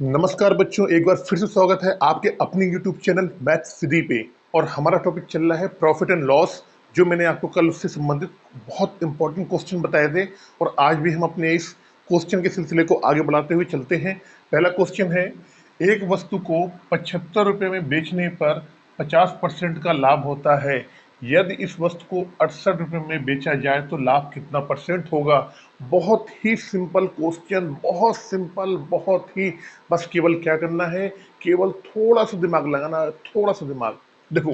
नमस्कार बच्चों, एक बार फिर से स्वागत है आपके अपने YouTube चैनल मैथ सिद्धि पे। और हमारा टॉपिक चल रहा है प्रॉफिट एंड लॉस, जो मैंने आपको कल उससे संबंधित बहुत इंपॉर्टेंट क्वेश्चन बताए थे। और आज भी हम अपने इस क्वेश्चन के सिलसिले को आगे बढ़ाते हुए चलते हैं। पहला क्वेश्चन है, एक वस्तु को 75 रुपये में बेचने पर 50% का लाभ होता है। यदि इस वस्तु को 68 रुपये में बेचा जाए तो लाभ कितना परसेंट होगा। बहुत ही सिंपल क्वेश्चन, बहुत सिंपल, बहुत ही, बस केवल क्या करना है, केवल थोड़ा सा दिमाग लगाना है, थोड़ा सा दिमाग। देखो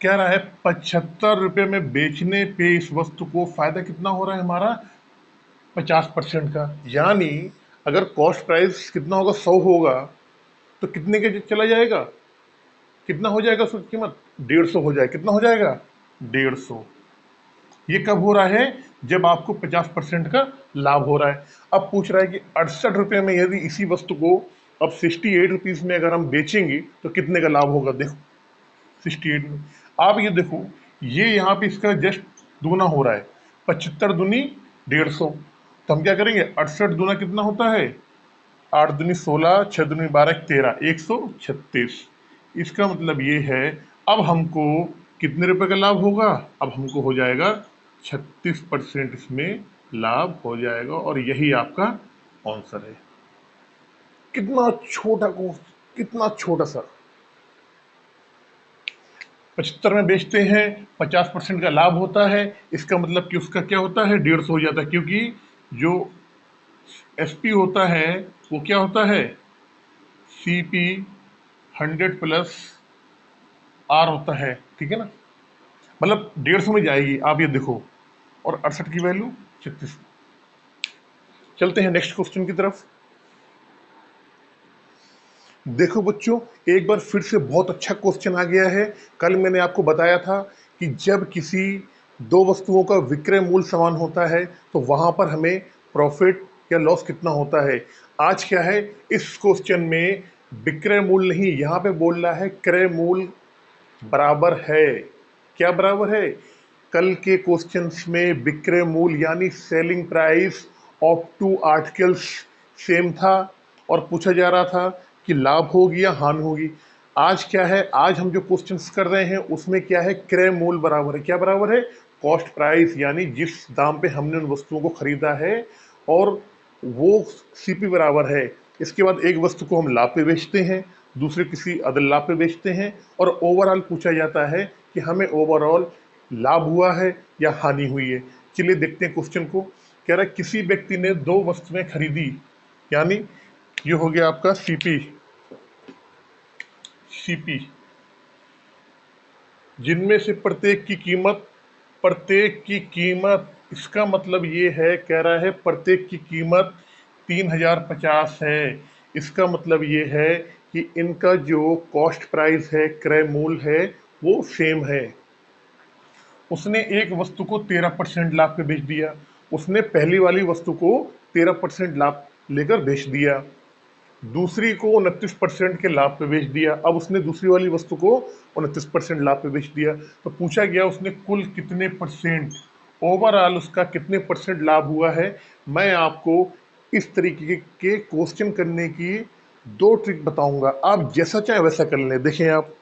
क्या रहा है, 75 रुपये में बेचने पे इस वस्तु को फायदा कितना हो रहा है हमारा, 50% का। यानी अगर कॉस्ट प्राइस कितना होगा, 100 होगा, तो कितने के चला जाएगा, कितना हो जाएगा उसकी कीमत, 150 हो जाएगा। कितना हो जाएगा, 150। ये कब हो रहा है, जब आपको 50% का लाभ हो रहा है। अब पूछ रहा है कि 68 रुपये में यदि इसी वस्तु को अब 68 रुपीज में अगर हम बेचेंगे तो कितने का लाभ होगा। देखो 68 में, आप ये देखो, ये यहाँ पे इसका जस्ट दूना हो रहा है, 75 दूनी 150। तो हम क्या करेंगे, 68 दूना कितना होता है, 8 दूनी 16, 6 दूनी 12, 13, 136। इसका मतलब ये है, अब हमको कितने रुपए का लाभ होगा, अब हमको हो जाएगा 36% इसमें लाभ हो जाएगा। और यही आपका आंसर है। कितना छोटा को, कितना छोटा सा। 75 में बेचते हैं, 50% का लाभ होता है। इसका मतलब कि उसका क्या होता है, 150 हो जाता है, क्योंकि जो एसपी होता है वो क्या होता है, सीपी 100 प्लस आर होता है। ठीक है ना, मतलब 150 में जाएगी, आप ये देखो। और 68 की वैल्यू 36। चलते हैं नेक्स्ट क्वेश्चन की तरफ। देखो बच्चों, एक बार फिर से बहुत अच्छा क्वेश्चन आ गया है। कल मैंने आपको बताया था कि जब किसी दो वस्तुओं का विक्रय मूल्य समान होता है तो वहां पर हमें प्रॉफिट या लॉस कितना होता है। आज क्या है, इस क्वेश्चन में विक्रय मूल्य नहीं, यहाँ पे बोल रहा है क्रय मूल्य बराबर है। क्या बराबर है, कल के क्वेश्चंस में विक्रय मूल्य यानी selling price of two articles same था, और पूछा जा रहा था कि लाभ होगी या हानि होगी। आज क्या है, आज हम जो क्वेश्चंस कर रहे हैं उसमें क्या है, क्रय मूल्य बराबर है। क्या बराबर है, कॉस्ट प्राइस, यानी जिस दाम पे हमने उन वस्तुओं को खरीदा है, और वो सीपी बराबर है। इसके बाद एक वस्तु को हम लाभ पे बेचते हैं, दूसरे किसी अदर लाभ पे बेचते हैं, और ओवरऑल पूछा जाता है कि हमें ओवरऑल लाभ हुआ है या हानि हुई है। चलिए देखते हैं क्वेश्चन को। कह रहा है किसी व्यक्ति ने दो वस्तुएं खरीदी, यानी ये हो गया आपका सीपी, सीपी, जिनमें से प्रत्येक की कीमत, इसका मतलब ये है, कह रहा है प्रत्येक की कीमत 3050 है। इसका मतलब ये है कि इनका जो कॉस्ट प्राइस है, क्रय मूल्य है, वो सेम है। उसने एक वस्तु को 13% लाभ पे बेच दिया, उसने पहली वाली वस्तु को 13% लाभ लेकर बेच दिया, दूसरी को 29% के लाभ पे बेच दिया। अब उसने दूसरी वाली वस्तु को 29% लाभ पे बेच दिया। तो पूछा गया उसने कुल कितने परसेंट, ओवरऑल उसका कितने परसेंट लाभ हुआ है। मैं आपको इस तरीके के क्वेश्चन करने की दो ट्रिक बताऊंगा, आप जैसा चाहे वैसा कर लें। देखें आप,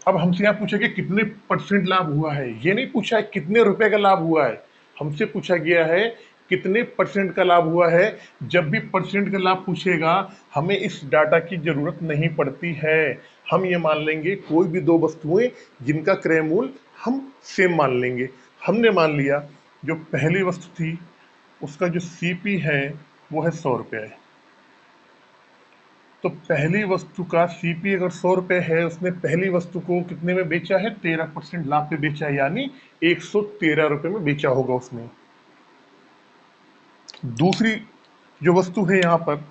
अब हमसे यहाँ पूछा गया कितने परसेंट लाभ हुआ है, ये नहीं पूछा है कितने रुपए का लाभ हुआ है। हमसे पूछा गया है कितने परसेंट का लाभ हुआ है। जब भी परसेंट का लाभ पूछेगा, हमें इस डाटा की जरूरत नहीं पड़ती है। हम ये मान लेंगे कोई भी दो वस्तुएं जिनका क्रय मूल्य हम सेम मान लेंगे। हमने मान लिया जो पहली वस्तु थी उसका जो सीपी है वो है 100 रुपये है। तो पहली वस्तु का सीपी अगर 100 रुपये है, उसने पहली वस्तु को कितने में बेचा है, 13% लाभ पे बेचा है, यानी 113 रुपये में बेचा होगा उसने। दूसरी जो वस्तु है यहाँ पर,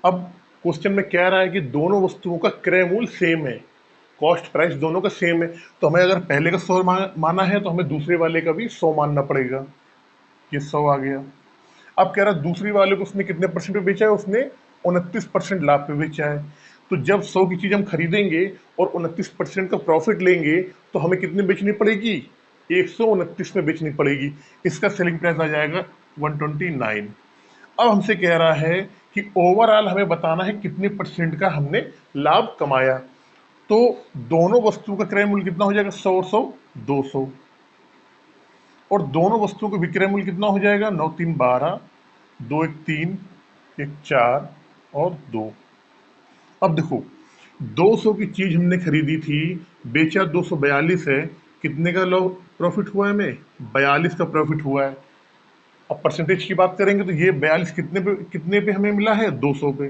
अब क्वेश्चन में कह रहा है कि दोनों वस्तुओं का क्रय मूल्य सेम है, कॉस्ट प्राइस दोनों का सेम है। तो हमें अगर पहले का 100 माना है तो हमें दूसरे वाले का भी 100 मानना पड़ेगा। ये 100 आ गया। अब कह रहा है दूसरी वाले को उसने कितने परसेंट पे बेचा है, उसने 29% लाभ पे बेचा है। तो जब 100 की चीज हम खरीदेंगे और 29% का प्रॉफिट लेंगे तो हमें कितने बेचनी पड़ेगी, 129 में बेचनी पड़ेगी। इसका सेलिंग प्राइस आ जाएगा 129। अब हमसे कह रहा है कि ओवरऑल हमें बताना है कितने परसेंट का हमने लाभ कमाया। तो दोनों वस्तुओं का क्रय मूल्य कितना हो जाएगा? 100 और 100 200। और दोनों वस्तुओं का विक्रय मूल्य कितना हो जाएगा? 9 3 12, 2 1 3, 1 4 और 2। अब देखो, 200 की चीज हमने खरीदी थी, बेचा 242 है, कितने का लो प्रॉफिट हुआ है? हमें 42 का प्रॉफिट हुआ है। अब परसेंटेज की बात करेंगे तो ये 42 कितने पे हमें मिला है? 200 पे।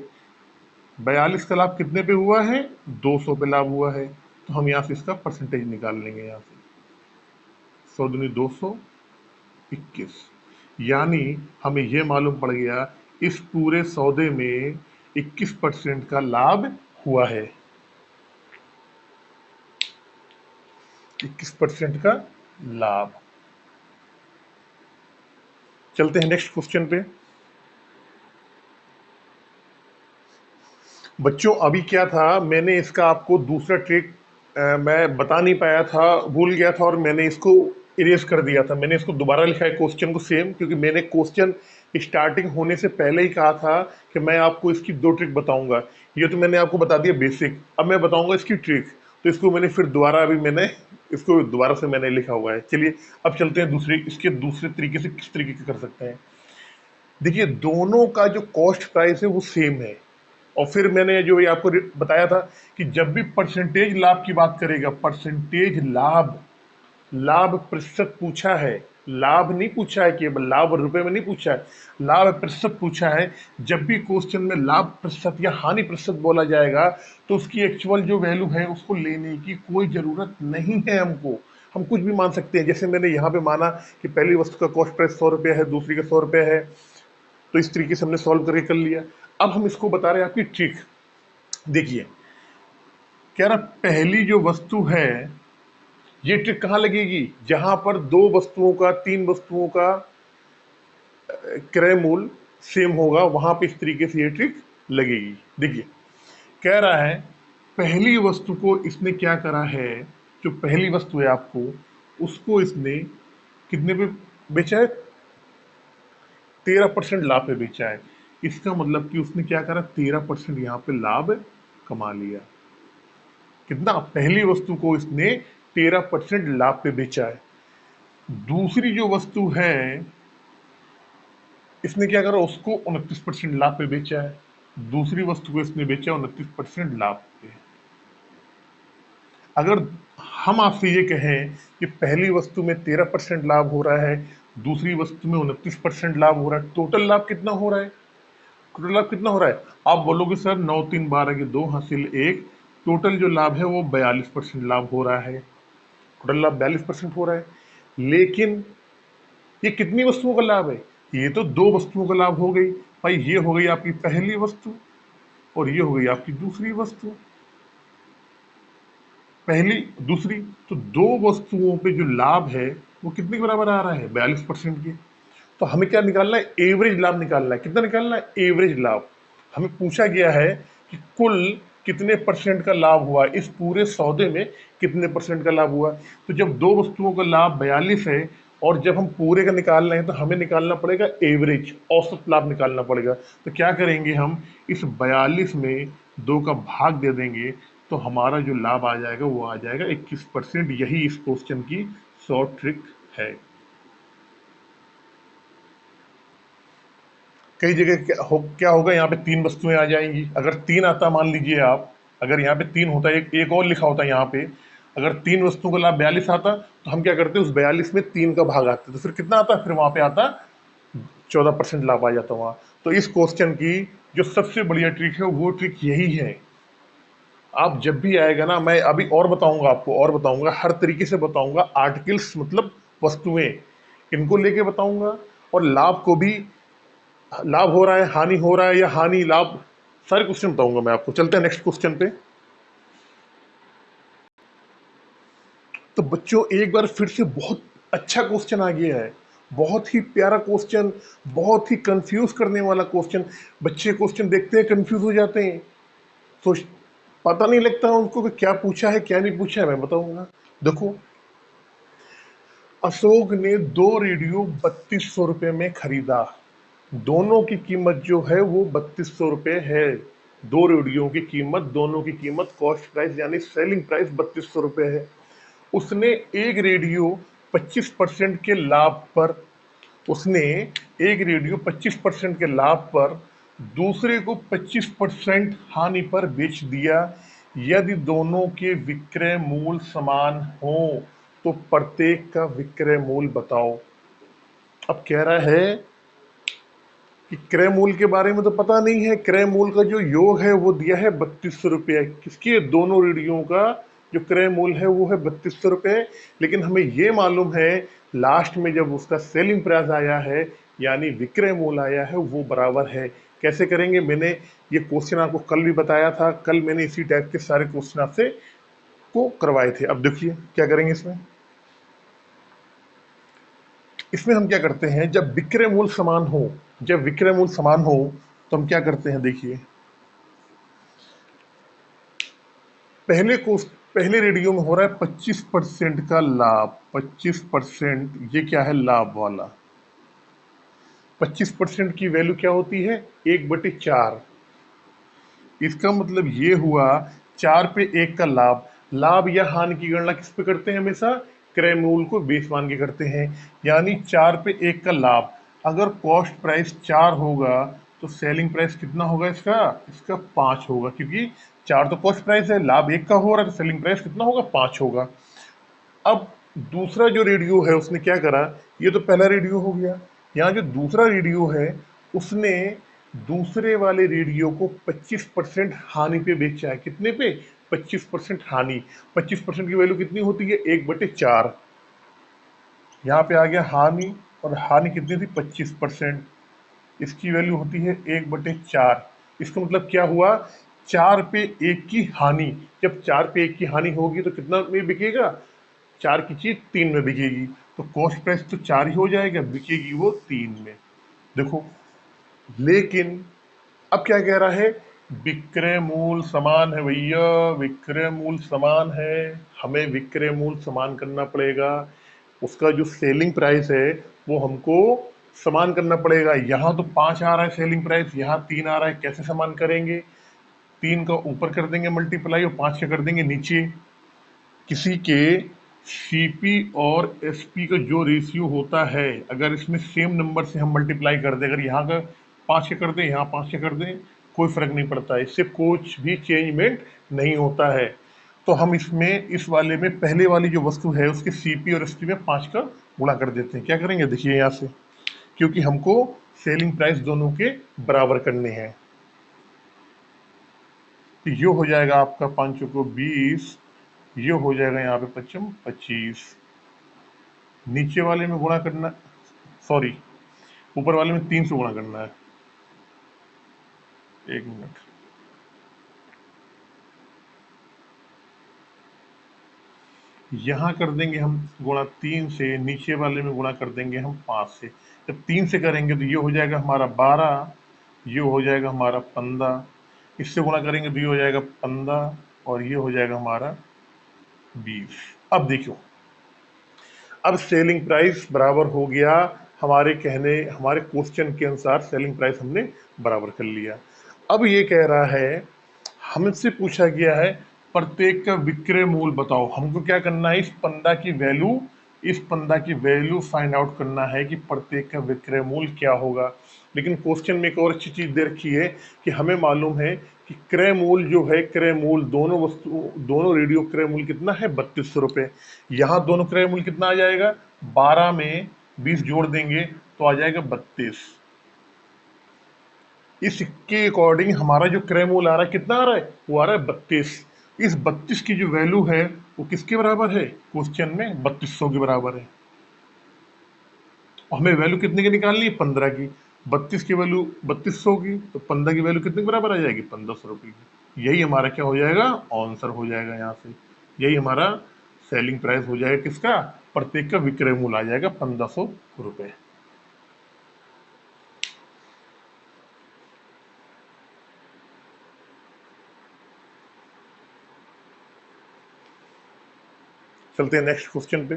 42 का लाभ कितने पे हुआ है? 200 पे लाभ हुआ है। तो हम यहाँ से इसका परसेंटेज निकाल लेंगे। यहाँ से 100 दूनी 200, 21। यानी हमें यह मालूम पड़ गया इस पूरे सौदे में 21% का लाभ हुआ है। 21% का लाभ। चलते हैं नेक्स्ट क्वेश्चन पे। बच्चों अभी क्या था, मैंने इसका आपको दूसरा ट्रिक मैं बता नहीं पाया था, भूल गया था और मैंने इसको इरेज कर दिया था। मैंने इसको दोबारा लिखा है क्वेश्चन को सेम, क्योंकि मैंने क्वेश्चन स्टार्टिंग होने से पहले ही कहा था कि मैं आपको इसकी 2 ट्रिक बताऊंगा। ये तो मैंने आपको बता दिया बेसिक, अब मैं बताऊंगा इसकी ट्रिक। तो इसको मैंने फिर दोबारा अभी मैंने इसको दोबारा से मैंने लिखा हुआ है। चलिए अब चलते हैं इसके दूसरे तरीके से किस तरीके से कर सकते हैं। देखिए दोनों का जो कॉस्ट प्राइस है वो सेम है। और फिर मैंने जो ये आपको बताया था कि जब भी परसेंटेज लाभ की बात करेगा, परसेंटेज लाभ, लाभ प्रतिशत पूछा है, लाभ नहीं पूछा है, केवल लाभ रुपए में नहीं पूछा है, लाभ प्रतिशत पूछा है। जब भी क्वेश्चन में लाभ प्रतिशत या हानि प्रतिशत बोला जाएगा तो उसकी एक्चुअल जो वैल्यू है उसको लेने की कोई जरूरत नहीं है हमको। हम कुछ भी मान सकते हैं। जैसे मैंने यहाँ पे माना कि पहली वस्तु का कॉस्ट प्राइस 100 रुपया है, दूसरी का 100 रुपया है, तो इस तरीके से हमने सॉल्व करके कर लिया। अब हम इसको बता रहे हैं आपकी ट्रिक। देखिए कह रहा पहली जो वस्तु है, ये ट्रिक कहां लगेगी? जहां पर 2 वस्तुओं का, 3 वस्तुओं का क्रय मूल्य सेम होगा, वहां पे इस तरीके से ये ट्रिक लगेगी। देखिए कह रहा है पहली वस्तु को इसने क्या करा है, जो पहली वस्तु है आपको, उसको इसने कितने पे बेचा है? 13% लाभ पे बेचा है। इसका मतलब कि उसने क्या करा? 13% यहाँ पे लाभ कमा लिया। कितना? पहली वस्तु को इसने 13% लाभ पे बेचा है। दूसरी जो वस्तु है इसने क्या करा? उसको 29% लाभ पे बेचा है। दूसरी वस्तु को इसने बेचा 29% लाभ पे। अगर हम आपसे ये कहें कि पहली वस्तु में 13% लाभ हो रहा है, दूसरी वस्तु में 29% लाभ हो रहा है, टोटल लाभ कितना हो रहा है? टोटल लाभ कितना हो रहा है? आप बोलोगे सर 9 3 12 के 2 हासिल 1, टोटल जो लाभ है वो 42% लाभ हो रहा है। टोटल लाभ 42% हो रहा है। लेकिन ये कितनी वस्तुओं का लाभ है? ये तो 2 वस्तुओं का लाभ हो गई भाई। ये हो गई आपकी पहली वस्तु और ये हो गई आपकी दूसरी वस्तु। पहली दूसरी, तो 2 वस्तुओं पे जो लाभ है वो कितने के बराबर आ रहा है? 42% के। तो हमें क्या निकालना है? एवरेज लाभ निकालना है। कितना निकालना है? एवरेज लाभ। हमें पूछा गया है कि कुल कितने परसेंट का लाभ हुआ, इस पूरे सौदे में कितने परसेंट का लाभ हुआ। तो जब 2 वस्तुओं का लाभ 42 है और जब हम पूरे का निकाल रहे हैं तो हमें निकालना पड़ेगा एवरेज, औसत लाभ निकालना पड़ेगा। तो क्या करेंगे हम? इस 42 में 2 का भाग दे देंगे तो हमारा जो लाभ आ जाएगा वो आ जाएगा 21%। यही इस क्वेश्चन की शॉर्ट ट्रिक है। कई जगह क्या होगा, यहाँ पे 3 वस्तुएं आ जाएंगी। अगर 3 आता, मान लीजिए आप, अगर यहाँ पे 3 होता, एक और लिखा होता यहाँ पे, अगर 3 वस्तुओं का लाभ 42 आता तो हम क्या करते? उस 42 में 3 का भाग आता तो फिर कितना आता? फिर वहां पे आता 14% लाभ आ जाता वहां। तो इस क्वेश्चन की जो सबसे बढ़िया ट्रिक है वो ट्रिक यही है। आप जब भी आएगा ना, मैं अभी और बताऊंगा आपको, और बताऊंगा, हर तरीके से बताऊंगा। आर्टिकल्स मतलब वस्तुएं, इनको लेके बताऊंगा, और लाभ को भी, लाभ हो रहा है, हानि हो रहा है या हानि लाभ, सारे क्वेश्चन बताऊंगा मैं आपको। चलते हैं नेक्स्ट क्वेश्चन पे। तो बच्चों एक बार फिर से बहुत अच्छा क्वेश्चन आ गया है, बहुत ही प्यारा क्वेश्चन, बहुत ही कंफ्यूज करने वाला क्वेश्चन। बच्चे क्वेश्चन देखते हैं कंफ्यूज हो जाते हैं, सोच पता नहीं लगता उनको कि क्या पूछा है क्या नहीं पूछा है। मैं बताऊंगा। देखो अशोक ने दो रेडियो 3200 रुपये में खरीदा। दोनों की कीमत जो है वो 3200 रुपये है। दो रेडियो की कीमत, दोनों की कीमत, कॉस्ट प्राइस यानी सेलिंग प्राइस 3200 रुपये है। उसने एक रेडियो 25% के लाभ पर उसने एक रेडियो 25% के लाभ पर दूसरे को 25% हानि पर बेच दिया। यदि दोनों के विक्रय मूल्य समान हो तो प्रत्येक का विक्रय मूल्य बताओ। अब कह रहा है कि क्रय मूल्य के बारे में तो पता नहीं है। क्रय मूल्य का जो योग है वो दिया है 3200 रुपये। किसके? दोनों रेडियो का जो क्रय मूल्य है वो है 3200 रुपये। लेकिन हमें ये मालूम है लास्ट में जब उसका सेलिंग प्राइस आया है यानी विक्रय मूल्य आया है वो बराबर है। कैसे करेंगे? मैंने ये क्वेश्चन आपको कल भी बताया था। कल मैंने इसी टाइप के सारे क्वेश्चन आपसे को करवाए थे। अब देखिए क्या करेंगे इसमें। इसमें हम क्या करते हैं, जब विक्रय मूल्य समान हो, जब विक्रय मूल्य समान हो तो हम क्या करते हैं, देखिए पहले रेडियो में हो रहा है 25% का लाभ। 25%, ये क्या है? लाभ वाला। 25% की वैल्यू क्या होती है? 1/4। इसका मतलब ये हुआ 4/1 का लाभ। लाभ या हानि की गणना किस पे करते हैं? हमेशा क्रय मूल्य को बेस मान के करते हैं। यानी 4/1 का लाभ। अगर कॉस्ट प्राइस 4 होगा तो सेलिंग प्राइस कितना होगा इसका? इसका 5 होगा, क्योंकि 4 तो कॉस्ट प्राइस है, लाभ 1 का हो रहा है तो सेलिंग प्राइस कितना होगा? 5 होगा। अब दूसरा जो रेडियो है उसने क्या करा, ये तो पहला रेडियो हो गया। यहाँ जो दूसरा रेडियो है उसने दूसरे वाले रेडियो को 25% हानि पे बेचा है। कितने पे? 25% हानि। 25% की वैल्यू कितनी होती है? 1/4। यहाँ पे आ गया हानि, और हानि कितनी थी? 25%। इसकी वैल्यू होती है 1/4। इसका मतलब क्या हुआ? 4/1 की हानि। जब 4/1 की हानि होगी तो कितना में बिकेगा? 4 की चीज 3 में बिकेगी, तो कॉस्ट प्राइस तो 4 ही हो जाएगा, बिकेगी वो 3 में। देखो, लेकिन अब क्या कह रहा है? विक्रय मूल्य समान है भैया, विक्रय मूल्य समान है। हमें विक्रय मूल्य समान करना पड़ेगा। उसका जो सेलिंग प्राइस है वो हमको समान करना पड़ेगा। यहाँ तो 5 आ रहा है सेलिंग प्राइस, यहाँ 3 आ रहा है। कैसे समान करेंगे? 3 का ऊपर कर देंगे मल्टीप्लाई और 5 का कर देंगे नीचे। किसी के सीपी और एसपी का जो रेशियो होता है, अगर इसमें सेम नंबर से हम मल्टीप्लाई कर दें, अगर यहाँ का 5 से कर दें, यहाँ 5 से कर दें, कोई फर्क नहीं पड़ता है, इससे कुछ भी चेंजमेंट नहीं होता है। तो हम इसमें, इस वाले में, पहले वाली जो वस्तु है उसके सीपी और एसपी में 5 का गुणा कर देते हैं। क्या करेंगे? देखिए यहाँ से, क्योंकि हमको सेलिंग प्राइस दोनों के बराबर करने हैं। तो ये हो जाएगा आपका 5 को 20, ये हो जाएगा यहाँ पे 25 25। नीचे वाले में गुणा करना, सॉरी, ऊपर वाले में 3 से गुणा करना है। एक मिनट, यहाँ कर देंगे हम गुणा 3 से, नीचे वाले में गुणा कर देंगे हम 5 से। जब 3 से करेंगे तो ये हो जाएगा हमारा 12, ये हो जाएगा हमारा 15, इससे गुणा करेंगे तो ये हो जाएगा 15, और ये हो जाएगा हमारा 20। अब देखो, अब सेलिंग प्राइस बराबर हो गया। हमारे क्वेश्चन के अनुसार सेलिंग प्राइस हमने बराबर कर लिया। अब ये कह रहा है, हमसे पूछा गया है प्रत्येक का विक्रय मूल्य बताओ। हमको क्या करना है? इस पंदा की वैल्यू फाइंड आउट करना है कि प्रत्येक का विक्रय मूल्य क्या होगा। लेकिन क्वेश्चन में एक और अच्छी चीज दे रखी है कि हमें मालूम है कि क्रय मूल्य जो है, क्रय मूल्य दोनों रेडियो क्रय मूल्य कितना है? 3200 रुपये। यहाँ दोनों क्रय मूल्य कितना आ जाएगा? 12 में 20 जोड़ देंगे तो आ जाएगा 32। इसके अकॉर्डिंग हमारा जो क्रय मूल्य आ रहा है कितना आ रहा है? वो आ रहा है 32। इस 32 की जो वैल्यू है वो किसके बराबर है? क्वेश्चन में 3200 के बराबर है। और हमें वैल्यू कितने की निकालनी है? 15 की। 32 की वैल्यू 3200 की, तो 15 की वैल्यू कितने के बराबर आ जाएगी? 1500 रुपये की। यही हमारा क्या हो जाएगा? आंसर हो जाएगा यहाँ से। यही हमारा सेलिंग प्राइस हो जाएगा किसका? प्रत्येक का विक्रय मूल्य आ जाएगा 1500 रुपये। चलते हैं नेक्स्ट क्वेश्चन पे।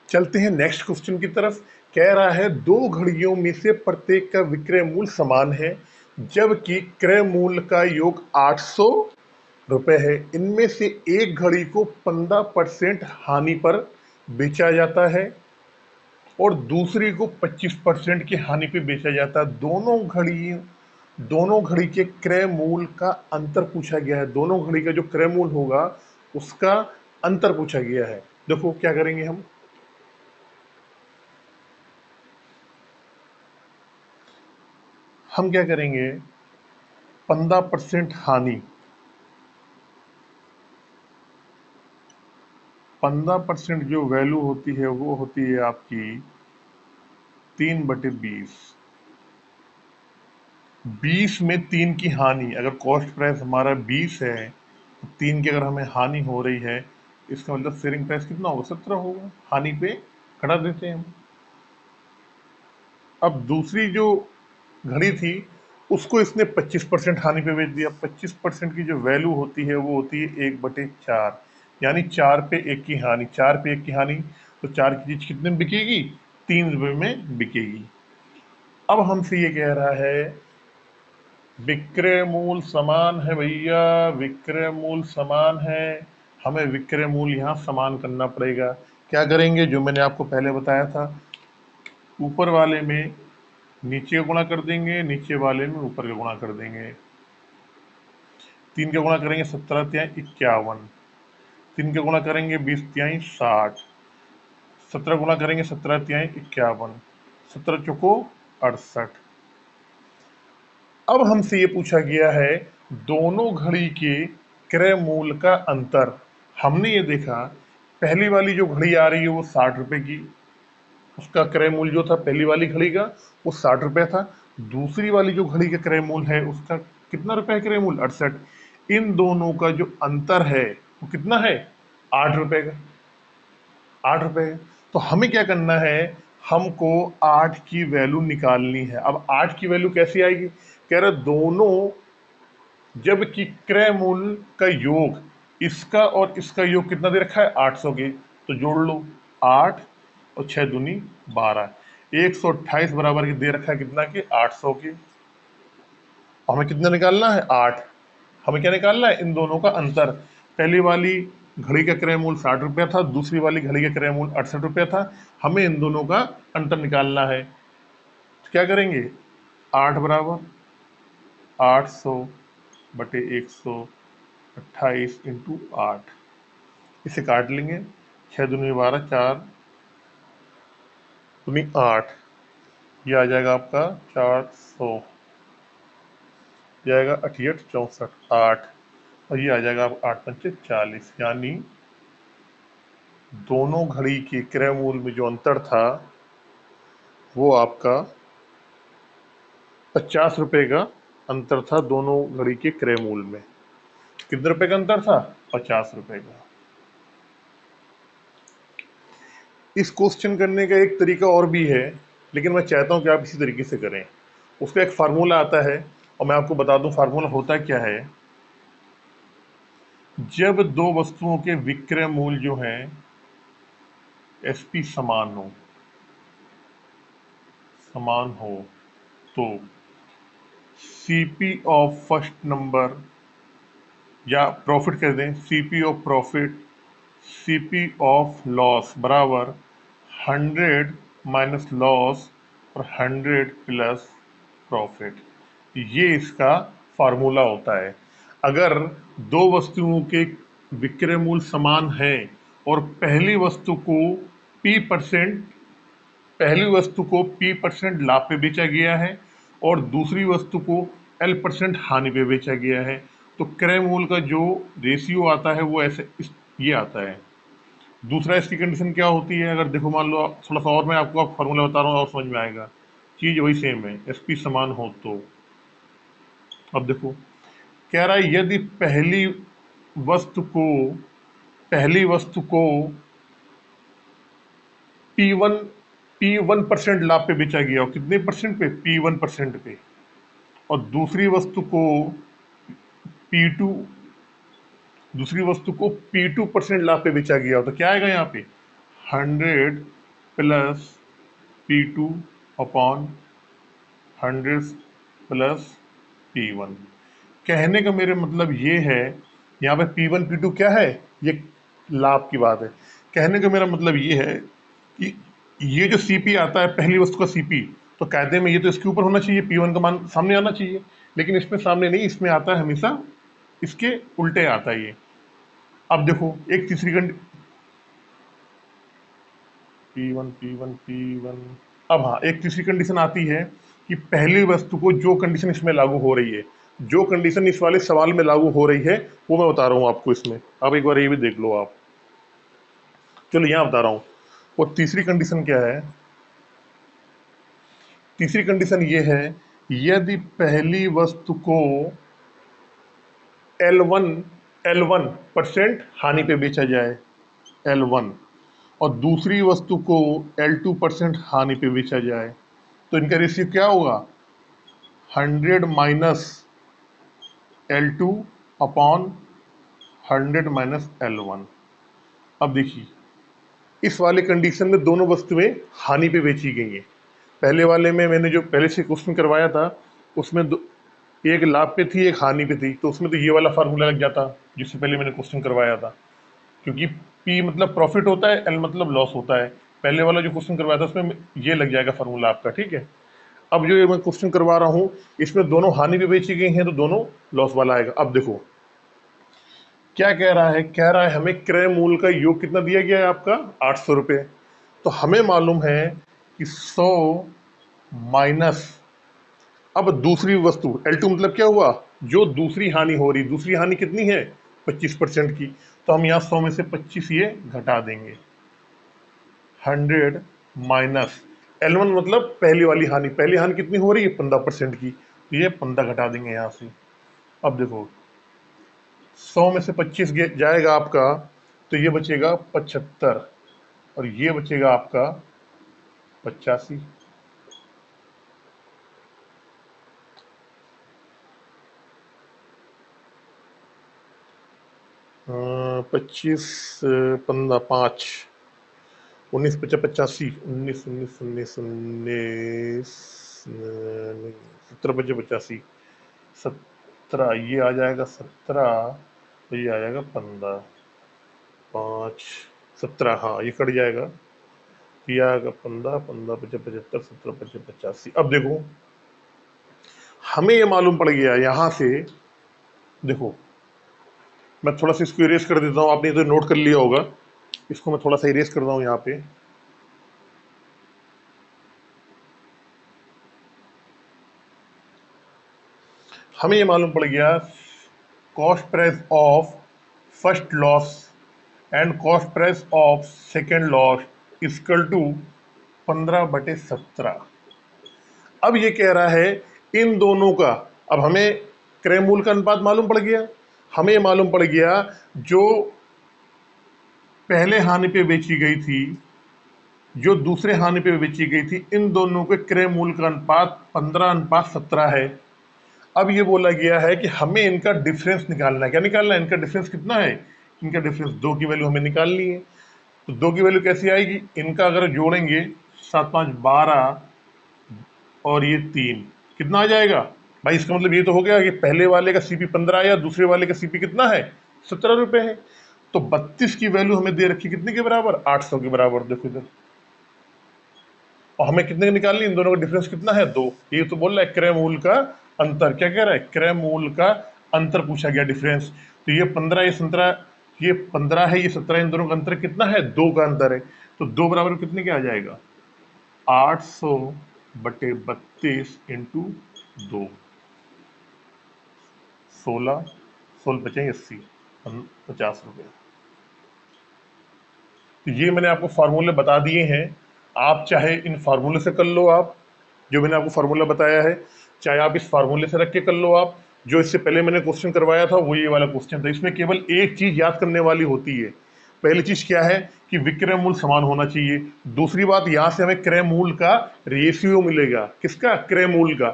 चलते हैं नेक्स्ट क्वेश्चन की तरफ। कह रहा है दो घड़ियों में से प्रत्येक का विक्रय मूल्य समान है, जबकि क्रय मूल्य का योग 800 रुपए है। इनमें से एक घड़ी को 15% हानि पर बेचा जाता है और दूसरी को 25% की हानि पे बेचा जाता है। दोनों घड़ी के क्रय मूल्य का अंतर पूछा गया है। दोनों घड़ी का जो क्रय मूल्य होगा उसका अंतर पूछा गया है। देखो क्या करेंगे हम क्या करेंगे, 15% हानि, 15% जो वैल्यू होती है वो होती है आपकी 3/20। 20 में 3 की हानि, अगर कॉस्ट प्राइस हमारा 20 है तो 3 की अगर हमें हानि हो रही है, इसका मतलब सेलिंग प्राइस कितना होगा, 17 होगा। हानि पे घटा देते हैं हम। अब दूसरी जो घड़ी थी उसको इसने 25% हानि पे बेच दिया। 25% की जो वैल्यू होती है वो होती है 1/4, यानी 4 पे 1 की हानि। 4 पे 1 की हानि तो 4 की चीज कितने में बिकेगी, 3 रुपए में बिकेगी। अब हमसे ये कह रहा है विक्रय मूल्य समान है भैया, विक्रय मूल्य समान है, हमें विक्रय मूल्य यहाँ समान करना पड़ेगा। क्या करेंगे, जो मैंने आपको पहले बताया था, ऊपर वाले में नीचे का गुणा कर देंगे, नीचे वाले में ऊपर का गुणा कर देंगे। 3 का गुणा करेंगे 17×51, 3 का गुणा करेंगे 20×60, 17 गुणा करेंगे 17×51, 17 चौको 68। अब हमसे ये पूछा गया है दोनों घड़ी के क्रय मूल्य का अंतर। हमने ये देखा पहली वाली जो घड़ी आ रही है वो 60 रुपए की, उसका क्रय मूल्य जो था पहली वाली घड़ी का वो 60 रुपए था। दूसरी वाली जो घड़ी का क्रय मूल्य है उसका कितना रुपए है, क्रय मूल्य 68। इन दोनों का जो अंतर है वो कितना है, 8 रुपए का, 8 रुपए। तो हमें क्या करना है, हमको 8 की वैल्यू निकालनी है। अब 8 की वैल्यू कैसे आएगी, कह रहे दोनों जबकि क्रय मूल्य का योग, इसका और इसका योग कितना दे रखा है, 800 के, तो जोड़ लो 8 और 6 दूनी 12, 128 बराबर के दे रखा है कितना के, 800 के। हमें कितना निकालना है, 8। हमें क्या निकालना है, इन दोनों का अंतर। पहली वाली घड़ी का क्रय मूल्य 60 रुपया था, दूसरी वाली घड़ी का क्रय मूल्य 68 रुपया था। हमें इन दोनों का अंतर निकालना है, तो क्या करेंगे, 8 बराबर 800/128 इसे काट लेंगे। 6 दूनी 12, 4 दूनी 8, ये आ जाएगा आपका 400, जाएगा 88 64 8, और ये आ जाएगा आप 8×5 = 40। यानी दोनों घड़ी के क्रय मूल्य में जो अंतर था वो आपका 50 रुपए का अंतर था। दोनों घड़ी के क्रय मूल्य में कितने रुपए का अंतर था, 50 रुपए का। इस क्वेश्चन करने का एक तरीका और भी है, लेकिन मैं चाहता हूं कि आप इसी तरीके से करें। उसका एक फार्मूला आता है और मैं आपको बता दूं फार्मूला होता क्या है। जब दो वस्तुओं के विक्रय मूल्य जो हैं एसपी समान हो तो सीपी ऑफ फर्स्ट नंबर, या प्रॉफिट कह दें, CP of profit, CP of loss बराबर 100 माइनस लॉस और 100 प्लस प्रॉफिट। ये इसका फार्मूला होता है। अगर दो वस्तुओं के विक्रय मूल्य समान है और पहली वस्तु को P% लाभ पे बेचा गया है और दूसरी वस्तु को L% हानि पे बेचा गया है, तो क्रय मूल्य का जो रेशियो आता है वो ये आता है। दूसरा इसकी कंडीशन क्या होती है, अगर देखो मान लो थोड़ा सा और मैं आपको फॉर्मूला बता रहा हूँ और समझ में आएगा, चीज वही सेम है, एसपी समान हो तो। अब देखो कह रहा है यदि पहली वस्तु को P1 P1% लाभ पे बेचा गया हो, कितने परसेंट पे, P1% पे, और P2 दूसरी वस्तु को P2% लाभ पे बेचा गया हो, तो क्या आएगा यहाँ पे, 100 plus P2 upon 100 plus P1। कहने का मेरे मतलब ये है, यहाँ पे P1 P2 क्या है, ये लाभ की बात है। कहने का मेरा मतलब ये है कि ये जो CP आता है पहली वस्तु का CP, तो कायदे में ये तो इसके ऊपर होना चाहिए, P1 का मान सामने आना चाहिए, लेकिन इसमें सामने नहीं, इसमें आता है हमेशा इसके उल्टे आता है ये। अब देखो एक तीसरी P1 अब हाँ, एक तीसरी कंडीशन आती है कि पहली वस्तु को जो कंडीशन इसमें लागू हो रही है, जो कंडीशन इस वाले सवाल में लागू हो रही है, वो मैं बता रहा हूँ आपको इसमें। अब एक बार ये भी देख लो आप। चलो यहाँ बता रहा हूँ, वो तीसरी कंडीशन क्या है। तीसरी कंडीशन ये है, यदि पहली वस्तु को L1% हानि पे बेचा जाए, L1, और दूसरी वस्तु को L2% हानि पे बेचा जाए, तो इनका रेशियो क्या होगा, 100 minus L2 upon 100 minus L1। अब देखिए इस वाले कंडीशन में दोनों वस्तुएं हानि पे बेची गई हैं। पहले वाले में मैंने जो पहले से क्वेश्चन करवाया था उसमें एक लाभ पे थी, एक हानि पे थी, तो उसमें तो ये वाला फार्मूला लग जाता जिससे पहले मैंने क्वेश्चन करवाया था, क्योंकि P मतलब प्रॉफिट होता है, L मतलब लॉस होता है। पहले वाला जो क्वेश्चन करवाया था उसमें ये लग जाएगा फार्मूला आपका, ठीक है। अब जो ये मैं क्वेश्चन करवा रहा हूँ इसमें दोनों हानि पे बेची गई हैं, तो दोनों लॉस वाला आएगा। अब देखो क्या कह रहा है, कह रहा है हमें क्रय मूल्य का योग कितना दिया गया है आपका, 800 रुपये। तो हमें मालूम है कि 100 माइनस, अब दूसरी वस्तु L2 मतलब क्या हुआ, जो दूसरी हानि हो रही, दूसरी हानि कितनी है, 25% की, तो हम यहाँ 100 में से 25 ये घटा देंगे। 100 माइनस L1 मतलब पहली वाली हानि, पहली हानि कितनी हो रही है, 15% की, तो ये 15 घटा देंगे यहाँ से। अब देखो 100 में से 25 जाएगा आपका, तो ये बचेगा 75 और ये बचेगा आपका 85। 25 15 5 19 50 85 19 19 19 19 17 55 85 17, ये आ जाएगा 17, तो ये आ जाएगा 15 5 17, हाँ ये कट जाएगा, तो ये आएगा 15 15 55 75 17 55 85। अब देखो हमें ये मालूम पड़ गया यहाँ से, देखो मैं थोड़ा सा इसको इरेज कर देता हूँ, आपने तो नोट कर लिया होगा, इसको मैं थोड़ा सा इरेज कर रहा हूँ यहाँ पे। हमें ये मालूम पड़ गया cost price of first loss and cost price of second loss equal to 15/17। अब ये कह रहा है इन दोनों का, अब हमें क्रय मूल्य का अनुपात मालूम पड़ गया, हमें ये मालूम पड़ गया जो पहले हानि पे बेची गई थी, जो दूसरे हानि पे बेची गई थी, इन दोनों के क्रय मूल्य का अनुपात 15/17 है। अब ये बोला गया है कि हमें इनका डिफरेंस निकालना है। क्या निकालना है, इनका डिफरेंस कितना है, इनका डिफरेंस 2 की वैल्यू हमें निकालनी है। तो 2 की वैल्यू कैसी आएगी, इनका अगर जोड़ेंगे 7 5 12 और ये 3, कितना आ जाएगा भाई, इसका मतलब ये तो हो गया कि पहले वाले का CP 15 आया, दूसरे वाले का CP कितना है, 17 रुपये है। तो 32 की वैल्यू हमें दे रखी कितने के बराबर, 800 के बराबर। देखो इधर, और हमें कितने की निकालनी, इन दोनों का डिफरेंस कितना है, 2। ये तो बोल रहा है क्रय मूल्य का अंतर, क्या कह रहा है, क्रय मूल्य का अंतर पूछा गया, डिफरेंस। तो ये 15 ये 17, ये 15 है ये 17, इन दोनों का अंतर कितना है, 2 का अंतर है। तो 2 बराबर कितने के आ जाएगा, 800/32 इंटू 2, 16 16 बचे 80, 50 रुपये। तो ये मैंने आपको फार्मूले बता दिए हैं, आप चाहे इन फार्मूले से कर लो, आप जो मैंने आपको फार्मूला बताया है, चाहे आप इस फार्मूले से रख के कर लो। आप जो इससे पहले मैंने क्वेश्चन करवाया था वो ये वाला क्वेश्चन था, इसमें केवल एक चीज याद करने वाली होती है। पहली चीज क्या है कि विक्रय मूल्य समान होना चाहिए। दूसरी बात, यहां से हमें क्रय मूल्य का रेशियो मिलेगा, किसका, क्रय मूल्य का।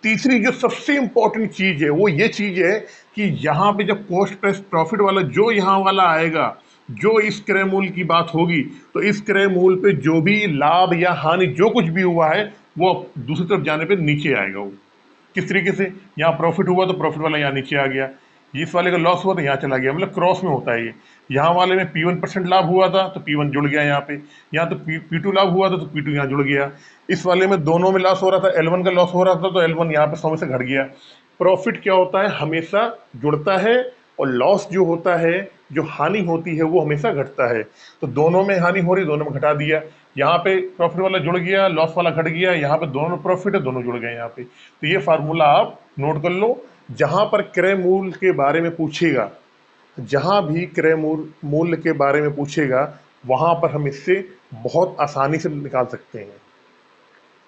तीसरी जो सबसे इंपॉर्टेंट चीज है वो ये चीज है कि यहाँ पे जब कॉस्ट प्राइस प्रॉफिट वाला जो यहाँ वाला आएगा जो इस क्रय मूल्य की बात होगी तो इस क्रय मूल्य पे जो भी लाभ या हानि जो कुछ भी हुआ है वो दूसरी तरफ जाने पे नीचे आएगा। वो किस तरीके से, यहाँ प्रॉफिट हुआ तो प्रॉफिट वाला यहाँ नीचे आ गया, इस वाले का लॉस हुआ तो यहाँ चला गया, मतलब क्रॉस में होता है ये। यहाँ वाले में P1% लाभ हुआ था तो P1 जुड़ गया यहाँ पे, यहाँ तो P2 लाभ हुआ था तो P2 यहाँ जुड़ गया। इस वाले में दोनों में लॉस हो रहा था, L1 का लॉस हो रहा था तो L1 यहाँ पे 100 में से घट गया। प्रॉफिट क्या होता है, हमेशा जुड़ता है, और लॉस जो होता है, जो हानि होती है, वो हमेशा घटता है। तो दोनों में हानि हो रही, दोनों में घटा दिया। यहाँ पे प्रॉफिट वाला जुड़ गया, लॉस वाला घट गया, यहाँ पे दोनों प्रॉफिट है, दोनों जुड़ गए यहाँ पे। तो ये फार्मूला आप नोट कर लो। जहां पर क्रय मूल्य के बारे में पूछेगा, जहां भी क्रय मूल्य के बारे में पूछेगा, वहां पर हम इससे बहुत आसानी से निकाल सकते हैं।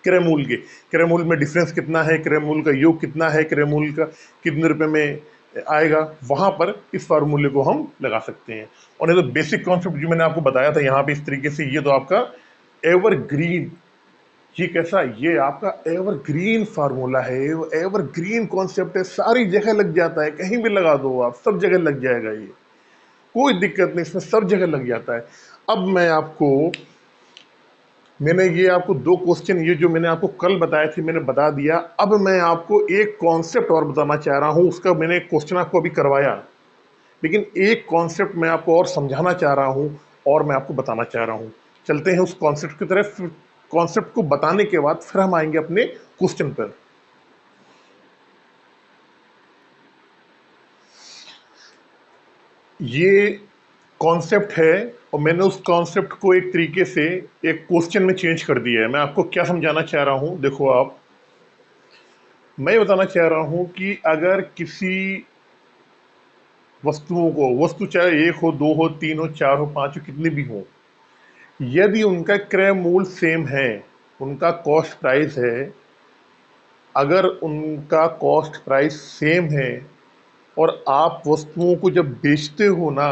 क्रय मूल्य में डिफरेंस कितना है, क्रय मूल्य का योग कितना है, क्रय मूल्य का कितने रुपए में आएगा, वहां पर इस फार्मूले को हम लगा सकते हैं। और ये तो बेसिक कॉन्सेप्ट जो मैंने आपको बताया था यहाँ पे इस तरीके से, ये तो आपका एवरग्रीन, ये कैसा, ये आपका एवरग्रीन फार्मूला है, एवरग्रीन कॉन्सेप्ट है, सारी जगह लग जाता है, कहीं भी लगा दो आप, सब जगह लग जाएगा ये, कोई दिक्कत नहीं, इसमें सब जगह लग जाता है। अब मैंने ये आपको दो क्वेश्चन, ये जो मैंने आपको कल बताए थे, मैंने बता दिया। अब मैं आपको एक कॉन्सेप्ट और बताना चाह रहा हूं, उसका मैंने क्वेश्चन आपको अभी करवाया, लेकिन एक कॉन्सेप्ट मैं आपको और समझाना चाह रहा हूं, और मैं आपको बताना चाह रहा हूं। चलते हैं उस कॉन्सेप्ट की तरफ। कॉन्सेप्ट को बताने के बाद फिर हम आएंगे अपने क्वेश्चन पर। ये कॉन्सेप्ट है, और मैंने उस कॉन्सेप्ट को एक तरीके से एक क्वेश्चन में चेंज कर दिया है। मैं आपको क्या समझाना चाह रहा हूं, देखो आप, मैं बताना चाह रहा हूं कि अगर किसी वस्तुओं को, वस्तु चाहे एक हो, दो हो, तीन हो, चार हो, पांच हो, कितनी भी हो, यदि उनका क्रय मूल्य सेम है, उनका कॉस्ट प्राइस है, अगर उनका कॉस्ट प्राइस सेम है, और आप वस्तुओं को जब बेचते हो ना,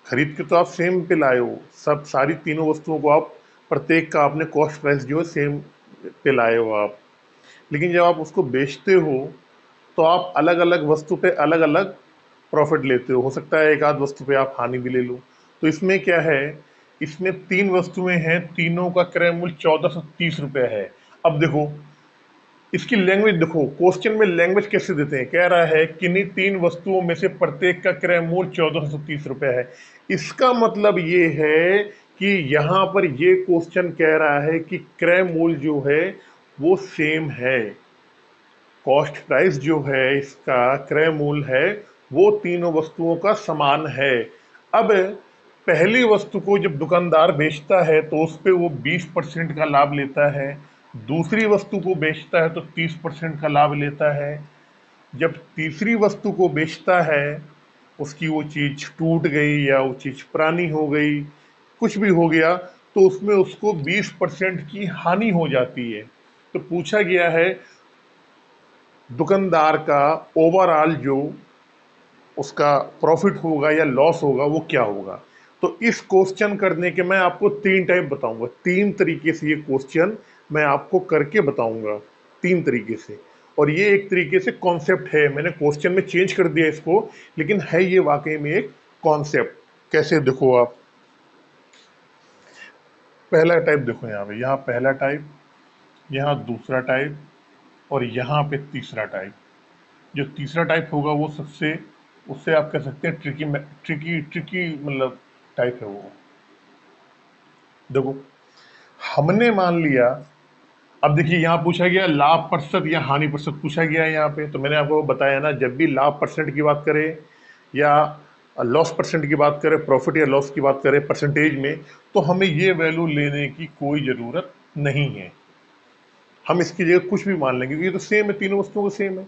खरीद के तो आप सेम पे लाए हो, सब सारी तीनों वस्तुओं को आप, प्रत्येक का आपने कॉस्ट प्राइस जो है सेम पे लाए हो आप, लेकिन जब आप उसको बेचते हो तो आप अलग अलग वस्तु पे अलग अलग प्रॉफिट लेते हो सकता है एक आध वस्तु पे आप हानि भी ले लो। तो इसमें क्या है, इसमें तीन वस्तुएं हैं, तीनों का क्रय मूल्य 1430 रुपये है। अब देखो इसकी लैंग्वेज देखो, क्वेश्चन में लैंग्वेज कैसे देते हैं, कह रहा है किन्हीं तीन वस्तुओं में से प्रत्येक का क्रय मूल्य 1430 रुपये है। इसका मतलब ये है कि यहाँ पर ये क्वेश्चन कह रहा है कि क्रय मूल्य जो है वो सेम है, कॉस्ट प्राइस जो है, इसका क्रय मूल्य है, वो तीनों वस्तुओं का समान है। अब पहली वस्तु को जब दुकानदार बेचता है तो उस पे वो 20% का लाभ लेता है, दूसरी वस्तु को बेचता है तो 30% का लाभ लेता है। जब तीसरी वस्तु को बेचता है, उसकी वो चीज टूट गई या वो चीज पुरानी हो गई, कुछ भी हो गया, तो उसमें उसको 20% की हानि हो जाती है। तो पूछा गया है दुकानदार का ओवरऑल जो उसका प्रॉफिट होगा या लॉस होगा वो क्या होगा। तो इस क्वेश्चन करने के मैं आपको तीन टाइप बताऊंगा, तीन तरीके से ये क्वेश्चन मैं आपको करके बताऊंगा, तीन तरीके से। और ये एक तरीके से कॉन्सेप्ट है, मैंने क्वेश्चन में चेंज कर दिया इसको, लेकिन है ये वाकई में एक कॉन्सेप्ट। कैसे, देखो आप, पहला टाइप देखो यहाँ पे, यहाँ पहला टाइप, यहाँ दूसरा टाइप, और यहाँ पे तीसरा टाइप। जो तीसरा टाइप होगा वो सबसे, उससे आप कह सकते हैं ट्रिकी ट्रिकी ट्रिकी मतलब टाइप है वो। देखो हमने मान लिया, अब देखिए यहाँ पूछा गया लाभ प्रतिशत या हानि प्रतिशत पूछा गया है यहाँ पे, तो मैंने आपको बताया ना, जब भी लाभ परसेंट की बात करें या लॉस परसेंट की बात करें, प्रॉफिट या लॉस की बात करें परसेंटेज में, तो हमें ये वैल्यू लेने की कोई ज़रूरत नहीं है, हम इसकी जगह कुछ भी मान लेंगे क्योंकि ये तो सेम है, तीनों वस्तुओं को सेम है।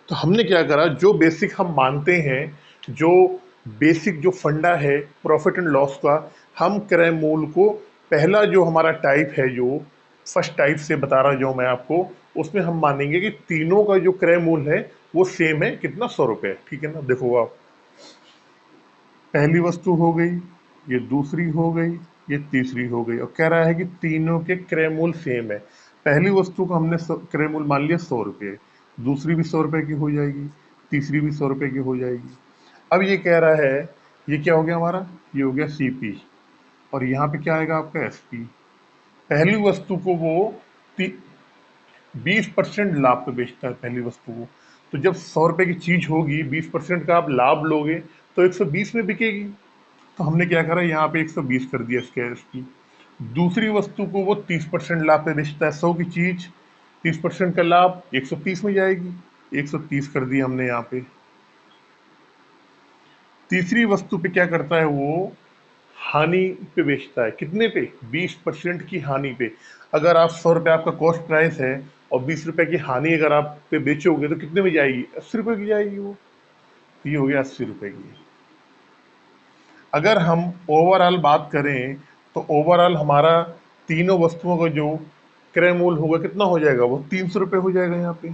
तो हमने क्या करा, जो बेसिक हम मानते हैं, जो बेसिक जो फंडा है प्रॉफिट एंड लॉस का, हम क्रय मूल्य को, पहला जो हमारा टाइप है, जो फर्स्ट टाइप से बता रहा जो मैं आपको, उसमें हम मानेंगे कि तीनों का जो क्रय मूल्य है वो सेम है, कितना, 100 रुपये, ठीक है ना। देखो आप, पहली वस्तु हो गई, ये दूसरी हो गई, ये तीसरी हो गई, और कह रहा है कि तीनों के क्रय मूल्य सेम है। पहली वस्तु को हमने क्रय मूल्य मान लिया 100 रुपये, दूसरी भी 100 रुपये की हो जाएगी, तीसरी भी 100 रुपये की हो जाएगी। अब ये कह रहा है ये क्या हो गया हमारा, ये हो गया सीपी, और यहाँ पे क्या आएगा आपका एसपी। पहली वस्तु को वो 20% लाभ पे बेचता है पहली वस्तु को। तो जब 100 रुपए की चीज होगी, 20% का आप लाभ लोगे तो 120 में बिकेगी। तो हमने क्या करा, यहाँ पे 120 कर दिया इसके एसपी। दूसरी वस्तु को वो 30% लाभ पे बेचता है, 100 की चीज 30% का लाभ 130 में जाएगी, 130 कर दिया हमने यहाँ पे। तीसरी वस्तु पे क्या करता है वो, हानि पे बेचता है, कितने पे, 20% की हानि पे। अगर आप 100 रुपये आपका कॉस्ट प्राइस है और 20 रुपए की हानि अगर आप पे बेचोगे तो कितने में जाएगी, 80 रुपए की जाएगी वो। ये हो गया 80 रुपए की। अगर हम ओवरऑल बात करें तो ओवरऑल हमारा तीनों वस्तुओं का जो क्रय मूल्य होगा कितना हो जाएगा, वो 300 रुपये हो जाएगा यहाँ पे।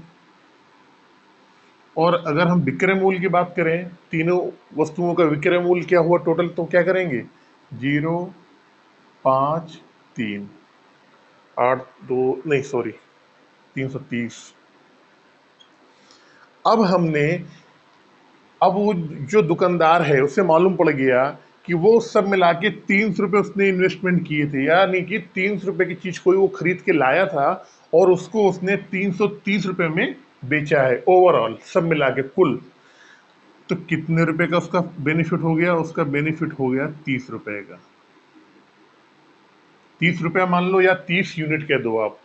और अगर हम विक्रय मूल्य की बात करें, तीनों वस्तुओं का विक्रय मूल्य क्या हुआ टोटल, तो क्या करेंगे, 0, 5, 3, 8, 2, नहीं सॉरी 330। अब हमने, अब वो जो दुकानदार है उसे मालूम पड़ गया कि वो सब मिला के 300 रुपये उसने इन्वेस्टमेंट किए थे, यानी कि 300 रुपये की चीज कोई वो खरीद के लाया था और उसको उसने 330 रुपये में बेचा है ओवरऑल सब मिला के कुल। तो कितने रुपए का उसका बेनिफिट हो गया, उसका बेनिफिट हो गया 30 रुपए का। 30 रुपया मान लो या 30 यूनिट कह दो आप।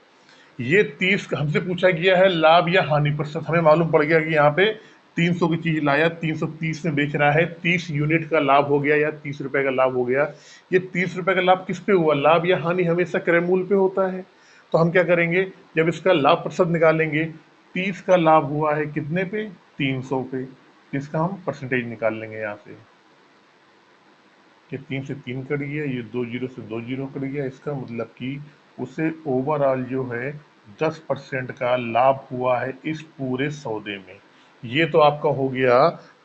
ये 30 हमसे पूछा गया है लाभ या हानि प्रतिशत, हमें मालूम पड़ गया कि यहाँ पे 300 की चीज लाया 330 में बेच रहा है, 30 यूनिट का लाभ हो गया या 30 रुपए का लाभ हो गया। ये 30 रुपए का लाभ किस पे हुआ, लाभ या हानि हमेशा क्रय मूल्य पे होता है। तो हम क्या करेंगे, जब इसका लाभ प्रतिशत निकालेंगे, 30 का लाभ हुआ है कितने पे, 300 पे, इसका हम परसेंटेज निकाल लेंगे यहाँ से। ये 3 से 3 कट गया, ये 2 जीरो से 2 जीरो कट गया, इसका मतलब कि उसे ओवरऑल जो है 10% का लाभ हुआ है इस पूरे सौदे में। ये तो आपका हो गया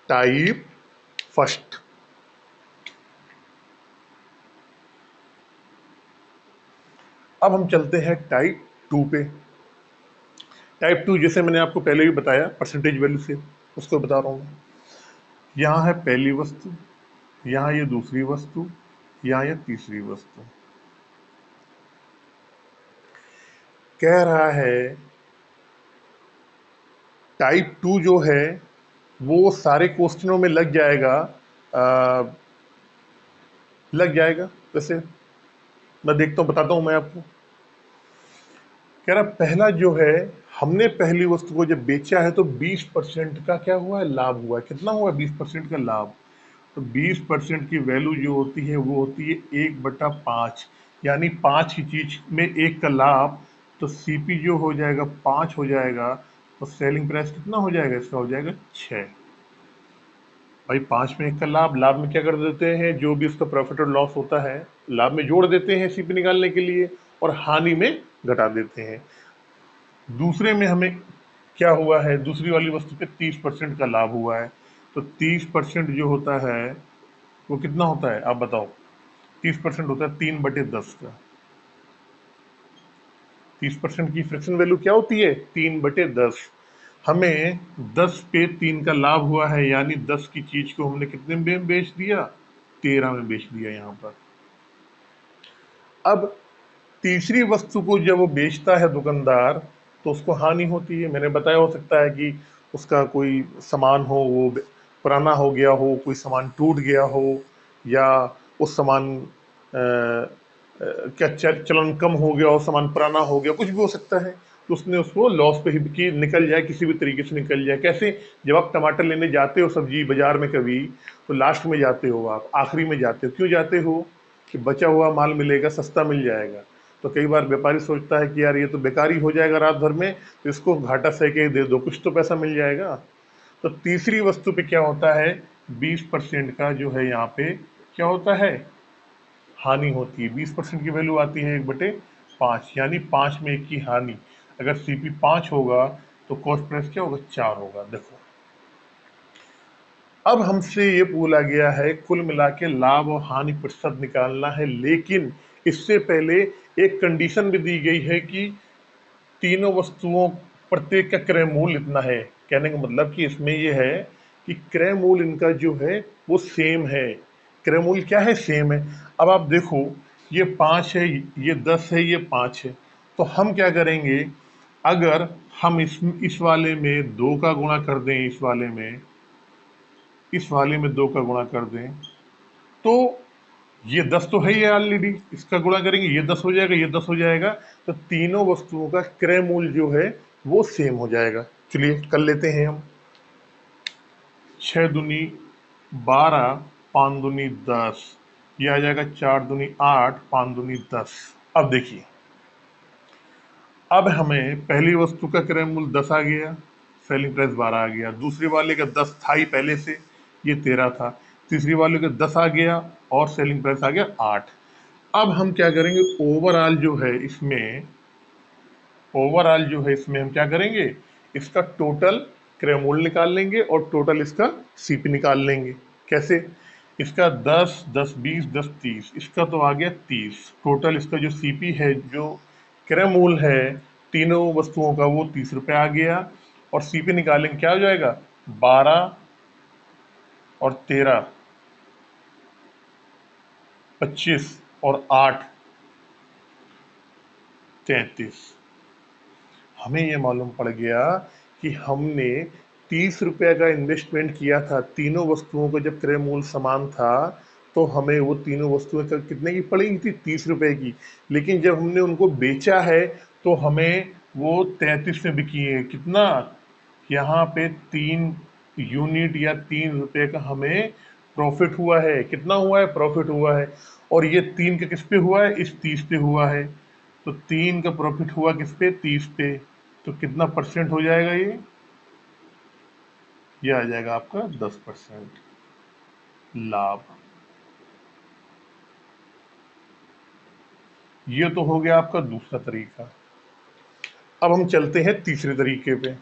टाइप फर्स्ट। अब हम चलते हैं टाइप टू पे। टाइप टू जैसे मैंने आपको पहले भी बताया परसेंटेज वैल्यू से, उसको बता रहा हूँ। यहाँ है पहली वस्तु, यहाँ ये दूसरी वस्तु, यहाँ ये तीसरी वस्तु। कह रहा है टाइप टू जो है वो सारे क्वेश्चनों में लग जाएगा, आ, लग जाएगा। वैसे मैं देखता हूँ, बताता हूँ मैं आपको। कह रहा पहला जो है, हमने पहली वस्तु को जब बेचा है तो 20% का क्या हुआ है, लाभ हुआ है। कितना हुआ, 20% का लाभ। तो 20% की वैल्यू जो होती है वो होती है 1/5, यानी 5 की चीज में 1 का लाभ। तो सीपी जो हो जाएगा 5 हो जाएगा, तो सेलिंग प्राइस कितना हो जाएगा, इसका हो जाएगा 6। भाई 5 में 1 का लाभ, लाभ में क्या कर देते हैं, जो भी उसका प्रॉफिट और लॉस होता है लाभ में जोड़ देते हैं सीपी निकालने के लिए, और हानि में घटा देते हैं। दूसरे में हमें क्या हुआ है, दूसरी वाली वस्तु पे 30% का लाभ हुआ है। तो 30% जो होता है वो कितना होता है, आप बताओ। 30% होता है 3/10 का। 30% की फ्रैक्शन वैल्यू क्या होती है, 3/10। हमें 10 पे 3 का लाभ हुआ है, यानी 10 की चीज को हमने कितने में बेच दिया, 13 में बेच दिया यहाँ पर। अब तीसरी वस्तु को जब वो बेचता है दुकानदार तो उसको हानि होती है। मैंने बताया, हो सकता है कि उसका कोई सामान हो वो पुराना हो गया हो, कोई सामान टूट गया हो, या उस सामान क्या चलन कम हो गया हो, सामान पुराना हो गया, कुछ भी हो सकता है। तो उसने उसको लॉस पे ही कि निकल जाए, किसी भी तरीके से निकल जाए। कैसे, जब आप टमाटर लेने जाते हो सब्जी बाजार में कभी, तो लास्ट में जाते हो, आप आखिरी में जाते हो, क्यों जाते हो, कि बचा हुआ माल मिलेगा, सस्ता मिल जाएगा। तो कई बार व्यापारी सोचता है कि यार ये तो बेकारी हो जाएगा रात भर में, तो इसको घाटा सह के दे दो, कुछ तो पैसा मिल जाएगा। तो तीसरी वस्तु पे क्या होता है, 20% का जो है यहाँ पे क्या होता है, हानि होती है। 20% की वैल्यू आती है 1/5, यानी 5 में 1 की हानि। अगर सीपी 5 होगा तो कॉस्ट प्राइस क्या होगा, 4 होगा। देखो अब हमसे ये बोला गया है कुल मिला के लाभ और हानि प्रतिशत निकालना है, लेकिन इससे पहले एक कंडीशन भी दी गई है कि तीनों वस्तुओं प्रत्येक का क्रय मूल्य इतना है। कहने का मतलब कि इसमें यह है कि क्रय मूल्य इनका जो है वो सेम है, क्रय मूल्य क्या है, सेम है। अब आप देखो, ये 5 है, ये 10 है, ये 5 है, तो हम क्या करेंगे, अगर हम इस वाले में 2 का गुणा कर दें, इस वाले में 2 का गुणा कर दें, तो ये 10 तो है ही ऑलरेडी, इसका गुणा करेंगे, ये 10 हो जाएगा, ये 10 हो जाएगा, तो तीनों वस्तुओं का क्रय मूल्य जो है वो सेम हो जाएगा। चलिए कर लेते हैं हम। 6 दूनी 12, 5 दूनी 10, ये आ जाएगा 4 दूनी 8, 5 दूनी 10। अब देखिए, अब हमें पहली वस्तु का क्रय मूल्य 10 आ गया, सेलिंग प्राइस 12 आ गया, दूसरी वाले का 10 था ही पहले से, ये 13 था, तीसरी वाले का 10 आ गया और सेलिंग प्राइस आ गया 8। अब हम क्या करेंगे, ओवरऑल जो है इसमें हम क्या करेंगे, इसका टोटल क्रय मूल्य निकाल लेंगे और टोटल इसका सीपी निकाल लेंगे। कैसे, इसका 10, 10, 20, 10, 30, इसका तो आ गया 30, टोटल इसका जो सीपी है, जो क्रय मूल्य है तीनों वस्तुओं का, वो 30 रुपये आ गया। और सीपी निकालेंगे, क्या हो जाएगा, 12 और 13, 25 और 8, 33। हमें ये मालूम पड़ गया कि हमने 30 रुपये का इन्वेस्टमेंट किया था, तीनों वस्तुओं का जब क्रय मूल्य समान था, तो हमें वो तीनों वस्तुएं कितने की पड़ेगी थी, 30 रुपये की। लेकिन जब हमने उनको बेचा है तो हमें वो 33 में बिकी है। कितना, यहाँ पे 3 यूनिट या 3 रुपये का हमें प्रॉफिट हुआ है। कितना हुआ है, प्रॉफिट हुआ है। और ये 3 का किस पे हुआ है, इस 30 पे हुआ है। तो 3 का प्रॉफिट हुआ किस पे, 30 पे। तो कितना परसेंट हो जाएगा, ये आ जाएगा आपका 10% लाभ। ये तो हो गया आपका दूसरा तरीका। अब हम चलते हैं तीसरे तरीके पे।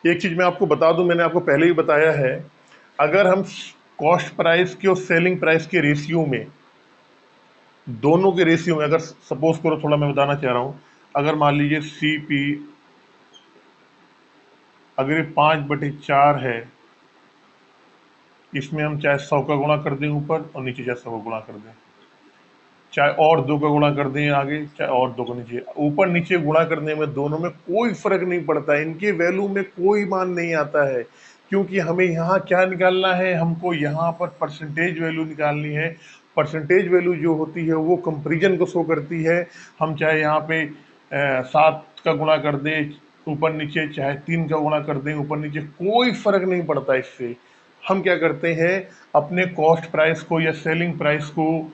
एक चीज मैं आपको बता दूं, मैंने आपको पहले ही बताया है, अगर हम कॉस्ट प्राइस के और सेलिंग प्राइस के रेशियो में, दोनों के रेशियो में, अगर सपोज करो, थोड़ा मैं बताना चाह रहा हूं, अगर मान लीजिए सीपी, अगर ये 5/4 है, इसमें हम चाहे 100 का गुणा कर दें ऊपर और नीचे, चाहे 100 का गुणा कर दें, चाहे और 2 का गुणा कर दें आगे, चाहे और 2 का नीचे, ऊपर नीचे गुणा करने में दोनों में कोई फर्क नहीं पड़ता, इनके वैल्यू में कोई मान नहीं आता है। क्योंकि हमें यहाँ क्या निकालना है, हमको यहाँ पर परसेंटेज वैल्यू निकालनी है। परसेंटेज वैल्यू जो होती है वो कंपेरिजन को शो करती है। हम चाहे यहाँ पे 7 का गुणा कर दें ऊपर नीचे, चाहे 3 का गुणा कर दें ऊपर नीचे, कोई फर्क नहीं पड़ता इससे। हम क्या करते हैं, अपने कॉस्ट प्राइस को या सेलिंग प्राइस को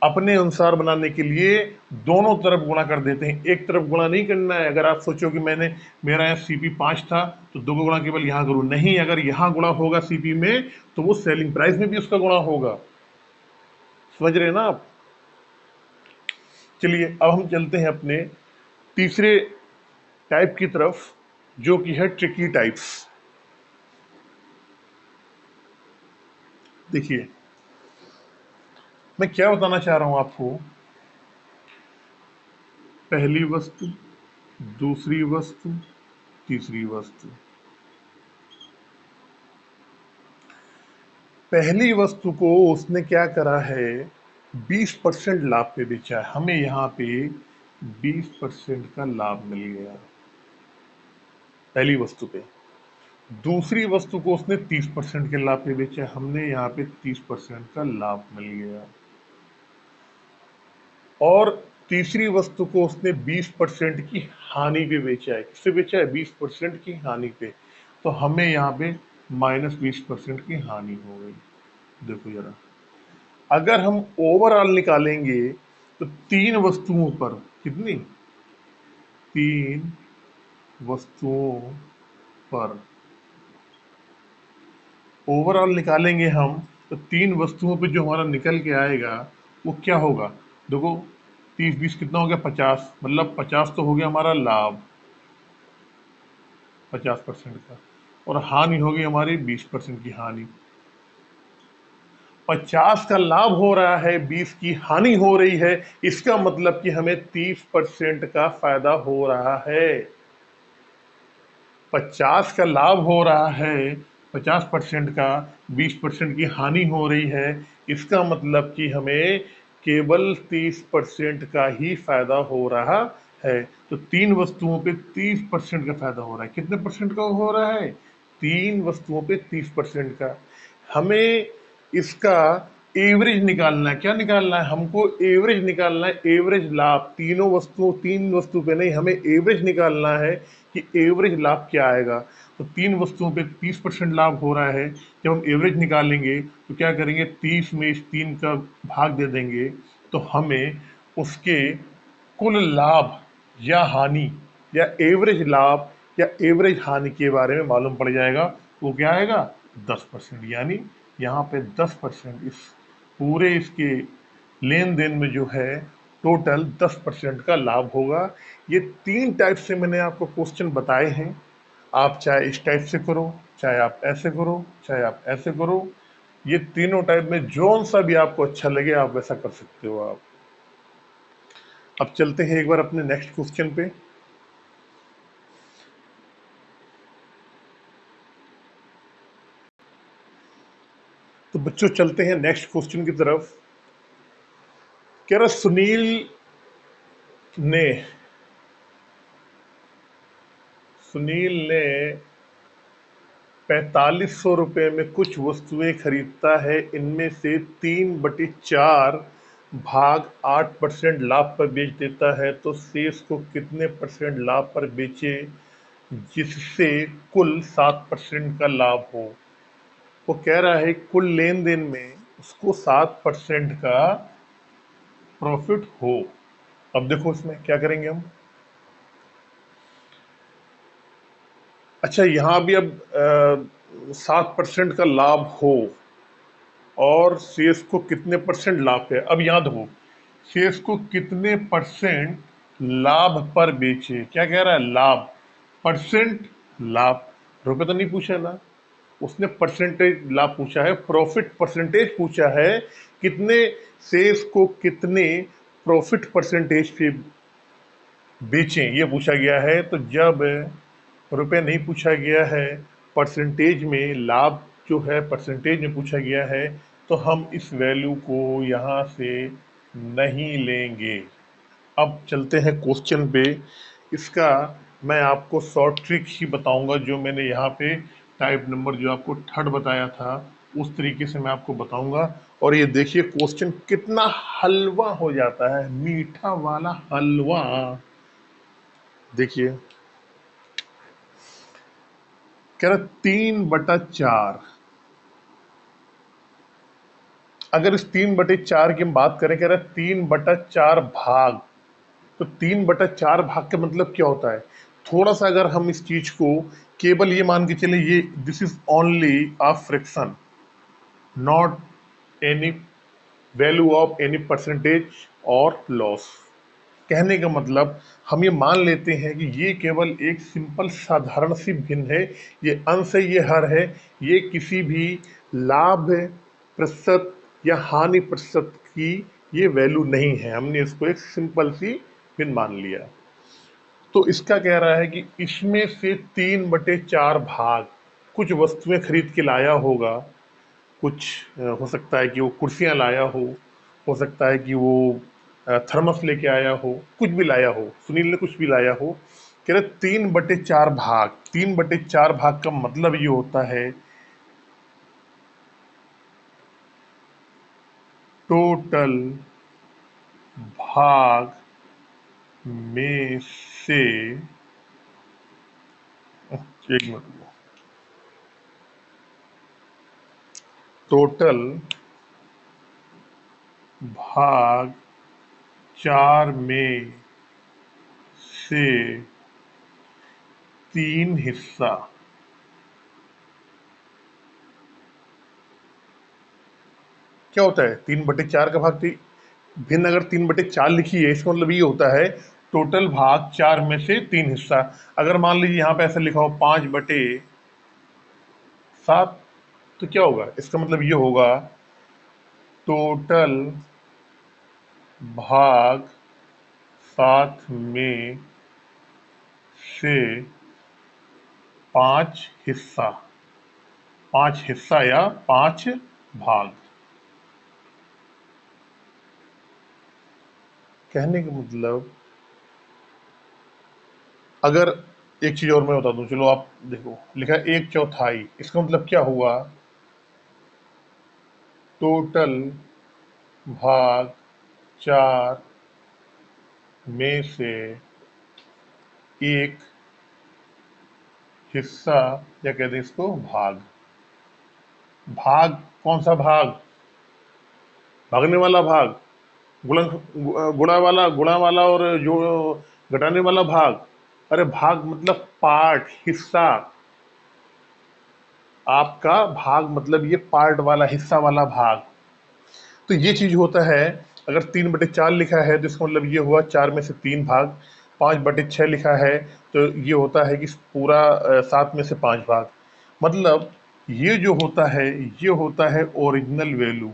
अपने अनुसार बनाने के लिए दोनों तरफ गुणा कर देते हैं, एक तरफ गुणा नहीं करना है। अगर आप सोचो कि मेरा यहाँ सीपी 5 था तो 2 का गुणा केवल यहाँ करूँ, नहीं, अगर यहाँ गुणा होगा सीपी में तो वो सेलिंग प्राइस में भी उसका गुणा होगा। समझ रहे हैं ना आप। चलिए अब हम चलते हैं अपने तीसरे टाइप की तरफ, जो कि है ट्रिकी टाइप्स। देखिए, मैं क्या बताना चाह रहा हूं आपको, पहली वस्तु, दूसरी वस्तु, तीसरी वस्तु। पहली वस्तु को उसने क्या करा है, 20% लाभ पे बेचा है, हमें यहाँ पे 20% का लाभ मिल गया पहली वस्तु पे। दूसरी वस्तु को उसने 30% के लाभ पे बेचा, हमने यहाँ पे 30% का लाभ मिल गया। और तीसरी वस्तु को उसने 20% की हानि पे बेचा है। किससे बेचा है, 20% की हानि पे। तो हमें यहाँ पे -20% की हानि हो गई। देखो जरा, अगर हम ओवरऑल निकालेंगे तो 3 वस्तुओं पर, कितनी, 3 वस्तुओं पर ओवरऑल निकालेंगे हम, तो 3 वस्तुओं पे जो हमारा निकल के आएगा वो क्या होगा। देखो, 30, 20 कितना हो गया, 50, मतलब 50 तो हो गया हमारा लाभ, 50% का, और हानि होगी हमारी 20% की हानि। 50 का लाभ हो रहा है, 20 की हानि हो रही है, इसका मतलब कि हमें 30% का फायदा हो रहा है। 50 का लाभ हो रहा है, 50% का, 20% की हानि हो रही है, इसका मतलब कि हमें केवल 30% का ही फायदा हो रहा है। तो 3 वस्तुओं पे 30% का फायदा हो रहा है। कितने परसेंट का हो रहा है? 3 वस्तुओं पे 30% का। हमें इसका एवरेज निकालना है। क्या निकालना है? हमको एवरेज निकालना है, एवरेज लाभ। 3 वस्तु पे नहीं, हमें एवरेज निकालना है कि एवरेज लाभ क्या आएगा। तो 3 वस्तुओं पे 30% लाभ हो रहा है। जब हम एवरेज निकालेंगे तो क्या करेंगे? 30 में इस 3 का भाग दे देंगे तो हमें उसके कुल लाभ या हानि या एवरेज लाभ या एवरेज हानि के बारे में मालूम पड़ जाएगा। वो क्या आएगा? 10%। यानी यहाँ पे 10% इस पूरे इसके लेन देन में जो है टोटल 10% का लाभ होगा। ये 3 टाइप से मैंने आपको क्वेश्चन बताए हैं। आप चाहे इस टाइप से करो, चाहे आप ऐसे करो, चाहे आप ऐसे करो, ये तीनों टाइप में जौन सा भी आपको अच्छा लगे आप वैसा कर सकते हो। आप अब चलते हैं एक बार अपने नेक्स्ट क्वेश्चन पे। तो बच्चों चलते हैं नेक्स्ट क्वेश्चन की तरफ। कह रहा ने सुनील ने 4500 रुपये में कुछ वस्तुएं खरीदता है। इनमें से 3/4 भाग 8% लाभ पर बेच देता है। तो शेष को कितने परसेंट लाभ पर बेचे जिससे कुल 7% का लाभ हो? वो कह रहा है कुल लेन देन में उसको 7% का प्रॉफिट हो। अब देखो इसमें क्या करेंगे हम। अच्छा, यहां भी अब 7% का लाभ हो और शेष को कितने परसेंट लाभ है। अब यहां देखो, शेष को कितने परसेंट लाभ पर बेचे। क्या कह रहा है? लाभ, परसेंट लाभ। रुपए तो नहीं पूछा ना, उसने परसेंटेज लाभ पूछा है, प्रॉफिट परसेंटेज पूछा है। कितने शेष को कितने प्रॉफिट परसेंटेज पे बेचें ये पूछा गया है। तो जब रुपए नहीं पूछा गया है, परसेंटेज में लाभ जो है परसेंटेज में पूछा गया है, तो हम इस वैल्यू को यहाँ से नहीं लेंगे। अब चलते हैं क्वेश्चन पे। इसका मैं आपको शॉर्ट ट्रिक ही बताऊंगा, जो मैंने यहाँ पे टाइप नंबर जो आपको थर्ड बताया था उस तरीके से मैं आपको बताऊंगा। और ये देखिए क्वेश्चन कितना हलवा हो जाता है, मीठा वाला हलवा। देखिए कह रहा 3/4। अगर इस 3/4 की हम बात करें, कह रहा है 3/4 भाग। तो 3/4 भाग का मतलब क्या होता है? थोड़ा सा अगर हम इस चीज को केवल ये मान के चले, ये this is only a fraction, not any value of any percentage और लॉस। कहने का मतलब हम ये मान लेते हैं कि ये केवल एक सिंपल साधारण सी भिन्न है। ये अंश है, ये हर है। ये किसी भी लाभ प्रतिशत या हानि प्रतिशत की ये वैल्यू नहीं है। हमने इसको एक सिंपल सी भिन्न मान लिया। तो इसका कह रहा है कि इसमें से 3/4 भाग कुछ वस्तुएं खरीद के लाया होगा। कुछ हो सकता है कि वो कुर्सियां लाया हो सकता है कि वो थर्मस लेके आया हो, कुछ भी लाया हो, सुनील ने कुछ भी लाया हो। कह रहे 3/4 भाग। 3/4 भाग का मतलब ये होता है टोटल भाग में से, एक मिनट, टोटल भाग 4 में से 3 हिस्सा। क्या होता है 3/4 का भाग? भिन्न अगर 3/4 लिखी है, इसका मतलब ये होता है टोटल भाग 4 में से 3 हिस्सा। अगर मान लीजिए यहाँ पे ऐसा लिखा हो 5/7, तो क्या होगा? इसका मतलब ये होगा टोटल भाग 7 में से पांच हिस्सा, पांच हिस्सा या पांच भाग। कहने का मतलब, अगर एक चीज और मैं बता दूं, चलो आप देखो, लिखा है एक चौथाई, इसका मतलब क्या हुआ? टोटल भाग चार में से एक हिस्सा, या कहते हैं इसको भाग। भाग कौन सा भाग? भागने वाला भाग, गुणन, गुणा वाला और जो घटाने वाला भाग। अरे भाग मतलब पार्ट, हिस्सा। आपका भाग मतलब ये पार्ट वाला, हिस्सा वाला भाग। तो ये चीज होता है। अगर 3/4 लिखा है तो इसका मतलब ये हुआ 4 में से 3 भाग। 5/6 लिखा है तो ये होता है कि पूरा 7 में से 5 भाग। मतलब ये जो होता है, ये होता है ओरिजिनल वैल्यू।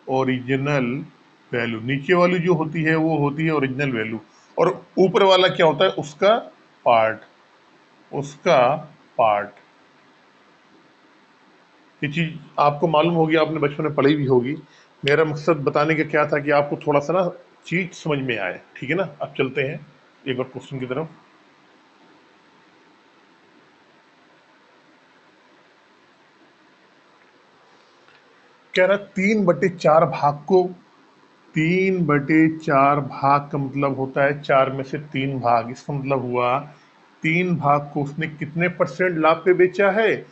ओरिजिनल वैल्यू नीचे वाली जो होती है वो होती है ओरिजिनल वैल्यू, और ऊपर वाला क्या होता है? उसका पार्ट, उसका पार्ट। ये चीज आपको मालूम होगी, आपने बचपन में पढ़ी भी होगी। मेरा मकसद बताने का क्या था कि आपको थोड़ा सा ना चीज समझ में आए, ठीक है ना? अब चलते हैं एक और क्वेश्चन की तरफ। कह रहा 3/4 भाग को, 3/4 भाग का मतलब होता है 4 में से 3 भाग। इसका मतलब हुआ 3 भाग को उसने कितने परसेंट लाभ पे बेचा है?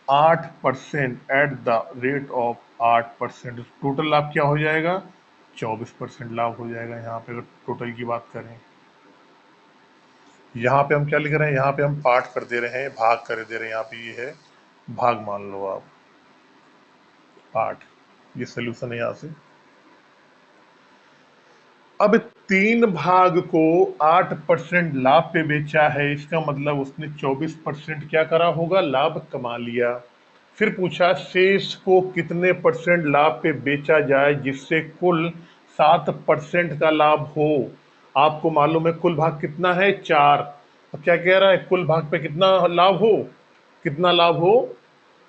8%, eight the rate of 8%। Total लाभ क्या हो जाएगा? 24% लाभ हो जाएगा। यहाँ पे अगर टोटल की बात करें, यहाँ पे हम क्या लिख रहे हैं? यहाँ पे हम पार्ट कर दे रहे हैं, भाग कर दे रहे हैं। यहाँ पे ये है भाग, मान लो आप पार्ट। ये सोल्यूशन है यहाँ से। अब 3 भाग को 8% लाभ पे बेचा है, इसका मतलब उसने 24% क्या करा होगा? लाभ कमा लिया। फिर पूछा शेष को कितने परसेंट लाभ पे बेचा जाए जिससे कुल 7% का लाभ हो। आपको मालूम है कुल भाग कितना है? 4। अब क्या कह रहा है? कुल भाग पे कितना लाभ हो? कितना लाभ हो?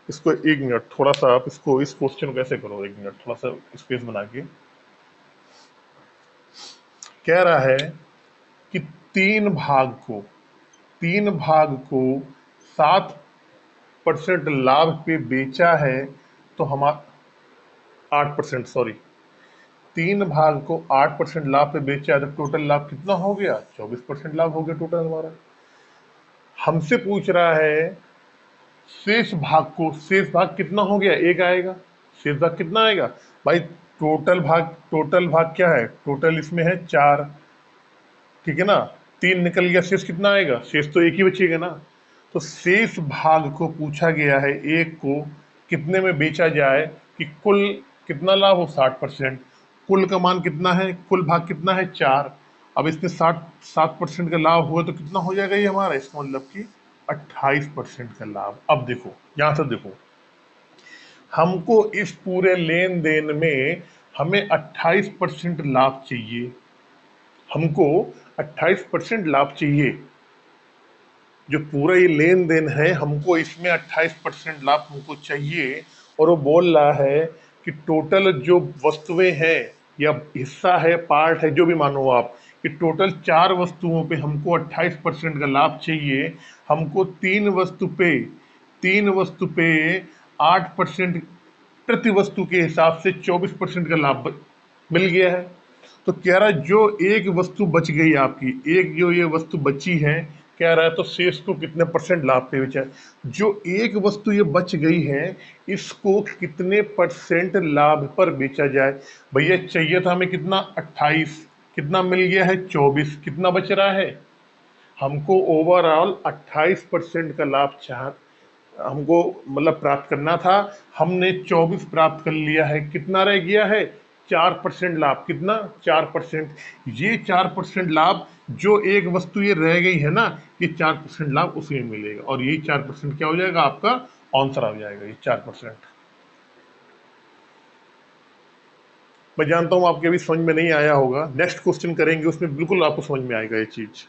इसको एक मिनट, थोड़ा सा आप इसको, इस क्वेश्चन को कैसे करो, एक मिनट थोड़ा सा स्पेस बना के। कह रहा है कि 3 भाग को 7% लाभ पे बेचा है, तो हमारा 8%, सॉरी, 3 भाग को 8% लाभ पे बेचा है तो टोटल लाभ कितना हो गया? 24% लाभ हो गया टोटल हमारा। हमसे पूछ रहा है शेष भाग को, शेष भाग कितना हो गया? एक आएगा। शेष भाग कितना आएगा भाई? टोटल भाग क्या है? टोटल इसमें है 4, ठीक है ना? 3 निकल गया, शेष कितना आएगा? शेष तो एक ही बचेगा ना। तो शेष भाग को पूछा गया है, एक को कितने में बेचा जाए कि कुल कितना लाभ हो? 60%। कुल का मान कितना है? कुल भाग कितना है? 4। अब इसमें 7% का लाभ हुआ तो कितना हो जाएगा ये हमारा? इसका मतलब कि 28% का लाभ। अब देखो, यहां से देखो, हमको इस पूरे लेन देन में हमें 28% लाभ चाहिए। हमको 28% लाभ चाहिए। जो पूरा ये लेन देन है, हमको इसमें 28% लाभ हमको चाहिए। और वो बोल रहा है कि टोटल जो वस्तुएं हैं या हिस्सा है, पार्ट है, जो भी मानो आप, कि टोटल 4 वस्तुओं पे हमको 28% का लाभ चाहिए। हमको 3 वस्तु पे 8%, प्रति वस्तु के हिसाब से 24% का लाभ मिल गया है। तो कह रहा है जो एक वस्तु बच गई आपकी, एक जो ये वस्तु बची है, कह रहा है तो शेष को कितने परसेंट लाभ पे बेचा है। जो एक वस्तु ये बच गई है, इसको कितने परसेंट लाभ पर बेचा जाए। भैया चाहिए था हमें कितना? 28। कितना मिल गया है? 24। कितना बच रहा है? हमको ओवरऑल 28% का लाभ चाह, हमको मतलब प्राप्त करना था। हमने 24 प्राप्त कर लिया है। कितना रह गया है? 4% लाभ। कितना? 4%। ये 4% लाभ, जो एक वस्तु ये रह गई है ना, ये 4% लाभ उसी में मिलेगा, और यही 4% क्या हो जाएगा? आपका आंसर आ जाएगा, ये 4%। मैं जानता हूं आपके अभी समझ में नहीं आया होगा, नेक्स्ट क्वेश्चन करेंगे उसमें बिल्कुल आपको समझ में आएगा ये चीज।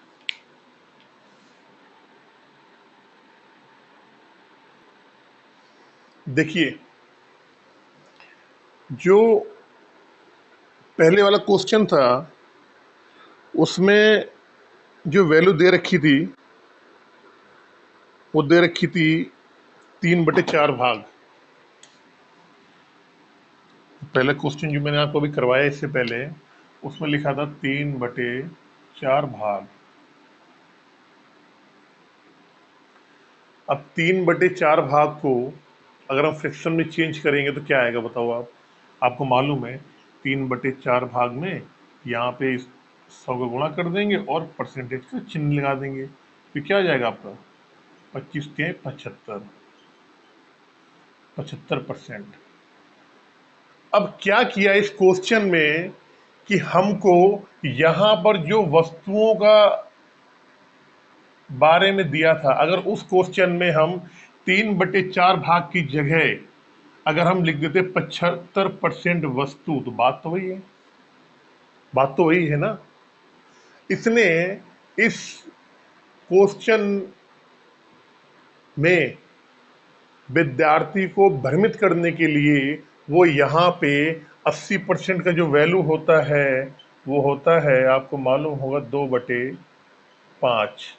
देखिए, जो पहले वाला क्वेश्चन था उसमें जो वैल्यू दे रखी थी वो दे रखी थी 3/4 भाग। पहला क्वेश्चन जो मैंने आपको अभी करवाया इससे पहले, उसमें लिखा था 3/4 भाग। अब 3/4 भाग को अगर हम फ्रैक्शन में चेंज करेंगे तो क्या आएगा बताओ आप। आपको मालूम है 3/4 भाग में यहाँ पे 100 का गुणा कर देंगे और परसेंटेज का चिन्ह लगा देंगे, तो क्या आ जाएगा आपका 25 के 75, 75%। अब क्या किया इस क्वेश्चन में कि हमको यहां पर जो वस्तुओं का बारे में दिया था, अगर उस क्वेश्चन में हम 3/4 भाग की जगह अगर हम लिख देते 75% वस्तु, तो बात तो वही है, बात तो वही है ना। इसने इस क्वेश्चन में विद्यार्थी को भ्रमित करने के लिए वो यहाँ पे 80% का जो वैल्यू होता है वो होता है, आपको मालूम होगा 2/5।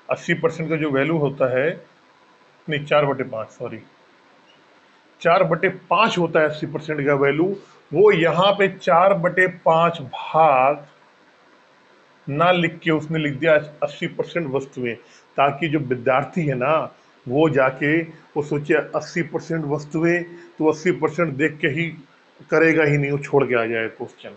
80% का जो वैल्यू होता है, नहीं 4/5, सॉरी 4/5 होता है 80% का वैल्यू। वो यहाँ पे 4/5 भाग ना लिख के उसने लिख दिया 80% वस्तुएं, ताकि जो विद्यार्थी है ना वो जाके वो सोचे 80% वस्तुएं, तो 80% देख के ही करेगा ही नहीं, वो छोड़ के आ जाएगा क्वेश्चन।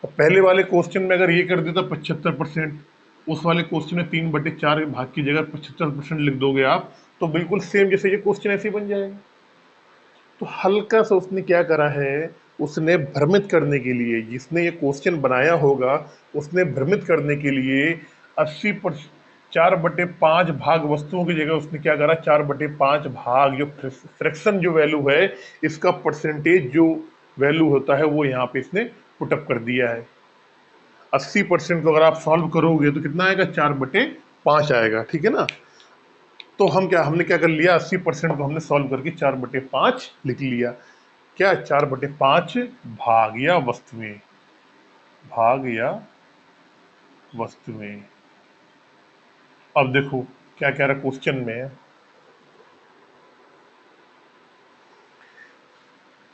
और पहले वाले क्वेश्चन में अगर ये कर देता 75%, उस वाले क्वेश्चन में 3/4 भाग की जगह 75% लिख दोगे आप, तो बिल्कुल सेम जैसे ये क्वेश्चन ऐसे ही बन जाएगा। तो हल्का सा उसने क्या करा है, उसने भ्रमित करने के लिए, जिसने ये क्वेश्चन बनाया होगा उसने भ्रमित करने के लिए 80%, 4/5 भाग वस्तुओं की जगह उसने क्या करा, 4/5 भाग जो फ्रैक्शन जो वैल्यू है, इसका परसेंटेज जो वैल्यू होता है वो यहाँ पे इसने पुटअप कर दिया है। 80% को अगर आप सॉल्व करोगे तो कितना आएगा, 4/5 आएगा, ठीक है ना। तो हमने क्या कर लिया, 80% को हमने सॉल्व करके 4/5 लिख लिया। क्या, 4/5 भाग या वस्तुएं, भाग या वस्तुएं। अब देखो क्या कह रहा क्वेश्चन में,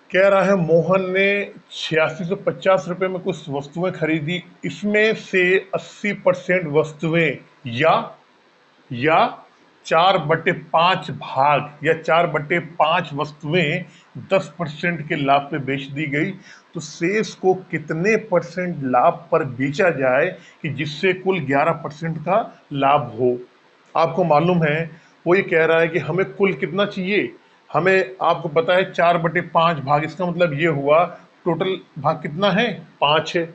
कह रहा है मोहन ने 8650 रुपए में कुछ वस्तुएं खरीदी, इसमें से 80% वस्तुएं या 4/5 भाग या 4/5 वस्तुएं 10% के लाभ पे बेच दी गई, तो शेष को कितने परसेंट लाभ पर बेचा जाए कि जिससे कुल 11% का लाभ हो। आपको मालूम है वो ये कह रहा है कि हमें कुल कितना चाहिए, हमें आपको पता है 4/5 भाग, इसका मतलब ये हुआ टोटल भाग कितना है, 5 है।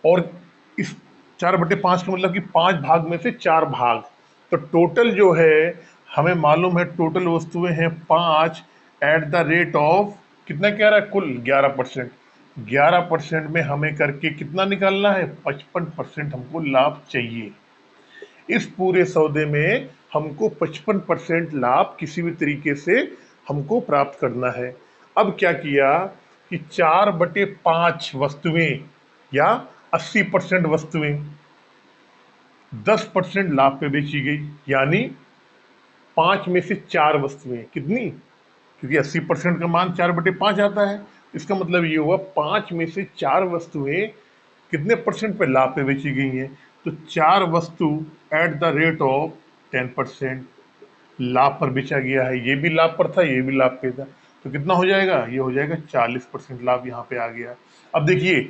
और इस 4/5 का मतलब कि 5 भाग में से 4 भाग, तो टोटल जो है हमें मालूम है टोटल वस्तुएं हैं 5 एट द रेट ऑफ कितना कह रहा है, कुल 11%। 11% में हमें करके कितना निकालना है, 55% हमको लाभ चाहिए। इस पूरे सौदे में हमको 55% लाभ किसी भी तरीके से हमको प्राप्त करना है। अब क्या किया कि 4/5 वस्तुएं या 80% वस्तुएं 10% लाभ पे बेची गई, यानी 5 में से 4 वस्तुएं कितनी, क्योंकि 80% का मान 4/5 आता है, इसका मतलब ये हुआ 5 में से 4 वस्तुएं कितने परसेंट पे लाभ पे बेची गई हैं, तो 4 वस्तु एट द रेट ऑफ 10% लाभ पर बेचा गया है। ये भी लाभ पर था, ये भी लाभ पे था, तो कितना हो जाएगा, ये हो जाएगा 40% लाभ यहाँ पे आ गया। अब देखिए,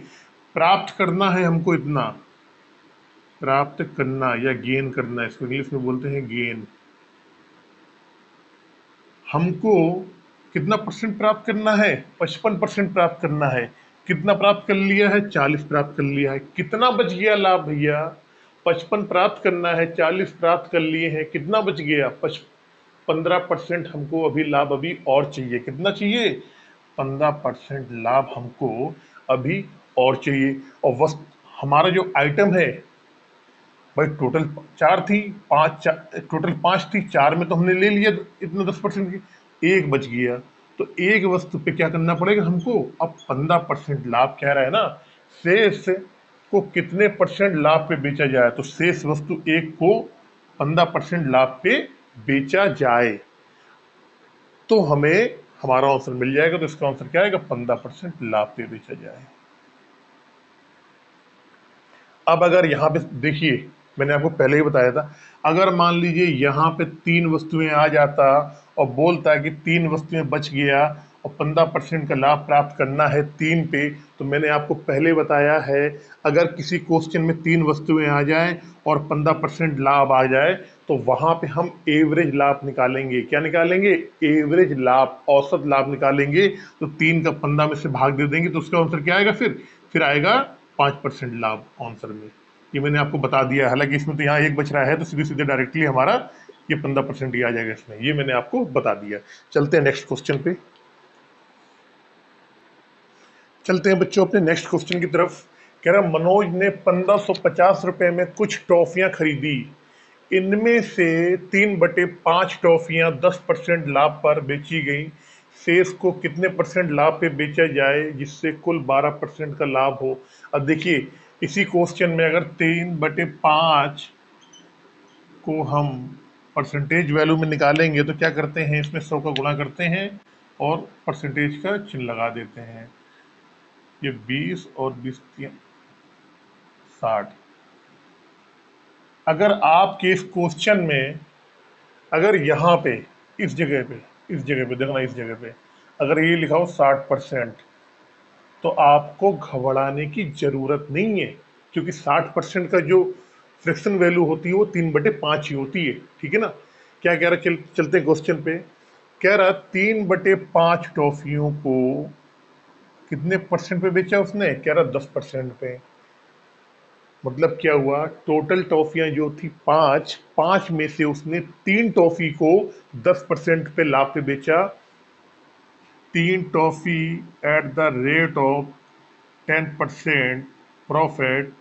प्राप्त करना है हमको इतना, प्राप्त करना या गेन करना, इसको इंग्लिश में बोलते हैं गेन। हमको कितना परसेंट प्राप्त करना है, 55% प्राप्त करना है। कितना प्राप्त कर लिया है, 40 प्राप्त कर लिया है। कितना बच गया लाभ भैया, 55 प्राप्त करना है, 40 प्राप्त कर लिए हैं, कितना बच गया, 15% हमको अभी लाभ अभी और चाहिए। कितना चाहिए, 15% लाभ हमको अभी और चाहिए। और हमारा जो आइटम है भाई टोटल 4 थी, टोटल 5 थी, 4 में तो हमने ले लिया इतना 10% की, एक बच गया। तो एक वस्तु पे क्या करना पड़ेगा हमको? अब 15% लाभ कह रहा है ना, शेष को कितने परसेंट लाभ पे बेचा जाए, तो शेष वस्तु एक को 15% लाभ पे बेचा जाए तो हमें हमारा आंसर मिल जाएगा। तो इसका आंसर क्या आएगा? 15% लाभ पे बेचा जाए। अब अगर यहाँ पे देखिए, मैंने आपको पहले ही बताया था, अगर मान लीजिए यहाँ पे 3 वस्तुएं आ जाता और बोलता है कि 3 वस्तुएं बच गया और 15% का लाभ प्राप्त करना है 3 पे, तो मैंने आपको पहले बताया है, अगर किसी क्वेश्चन में 3 वस्तुएं आ जाएं और 15% लाभ आ जाए तो वहां पे हम एवरेज लाभ निकालेंगे। क्या निकालेंगे? एवरेज लाभ, औसत लाभ निकालेंगे। तो 3 का 15 में से भाग दे देंगे तो उसका आंसर क्या आएगा? फिर आएगा 5% लाभ आंसर में। ये मैंने आपको बता दिया है, हालांकि इसमें तो यहाँ एक बच रहा है तो सीधे सीधे डायरेक्टली हमारा ये 15% ही आ जाएगा इसमें, ये मैंने आपको बता दिया। चलते हैं नेक्स्ट क्वेश्चन पे, चलते हैं बच्चों अपने नेक्स्ट क्वेश्चन की तरफ। कह रहा मनोज ने 1550 रुपए में कुछ टॉफियां खरीदी, इनमें से 3/5 टॉफियां 10% लाभ पर बेची गई, शेष को कितने परसेंट लाभ पे बेचा जाए जिससे कुल 12% का लाभ हो। अब देखिए, इसी क्वेश्चन में अगर 3/5 को हम परसेंटेज वैल्यू में निकालेंगे तो क्या करते हैं, इसमें 100 का गुणा करते हैं और परसेंटेज का चिन्ह लगा देते हैं। ये 20 और 20 60। अगर आपके इस क्वेश्चन में, अगर यहाँ पे इस जगह पे देखना, इस जगह पे अगर ये लिखा हो 60%, तो आपको घबराने की जरूरत नहीं है, क्योंकि 60% का जो फ्रैक्शन वैल्यू होती है वो 3/5 ही होती है। ठीक है ना? क्या कह रहा, चलते हैं क्वेश्चन पे। कह रहा 3/5 टॉफियों को कितने परसेंट पे बेचा उसने? कह रहा 10% पे। मतलब क्या हुआ, टोटल टॉफियां जो थी 5, 5 में से उसने 3 टॉफी को 10% पे लाभ पे बेचा। 3 toffee at the rate of 10% profit,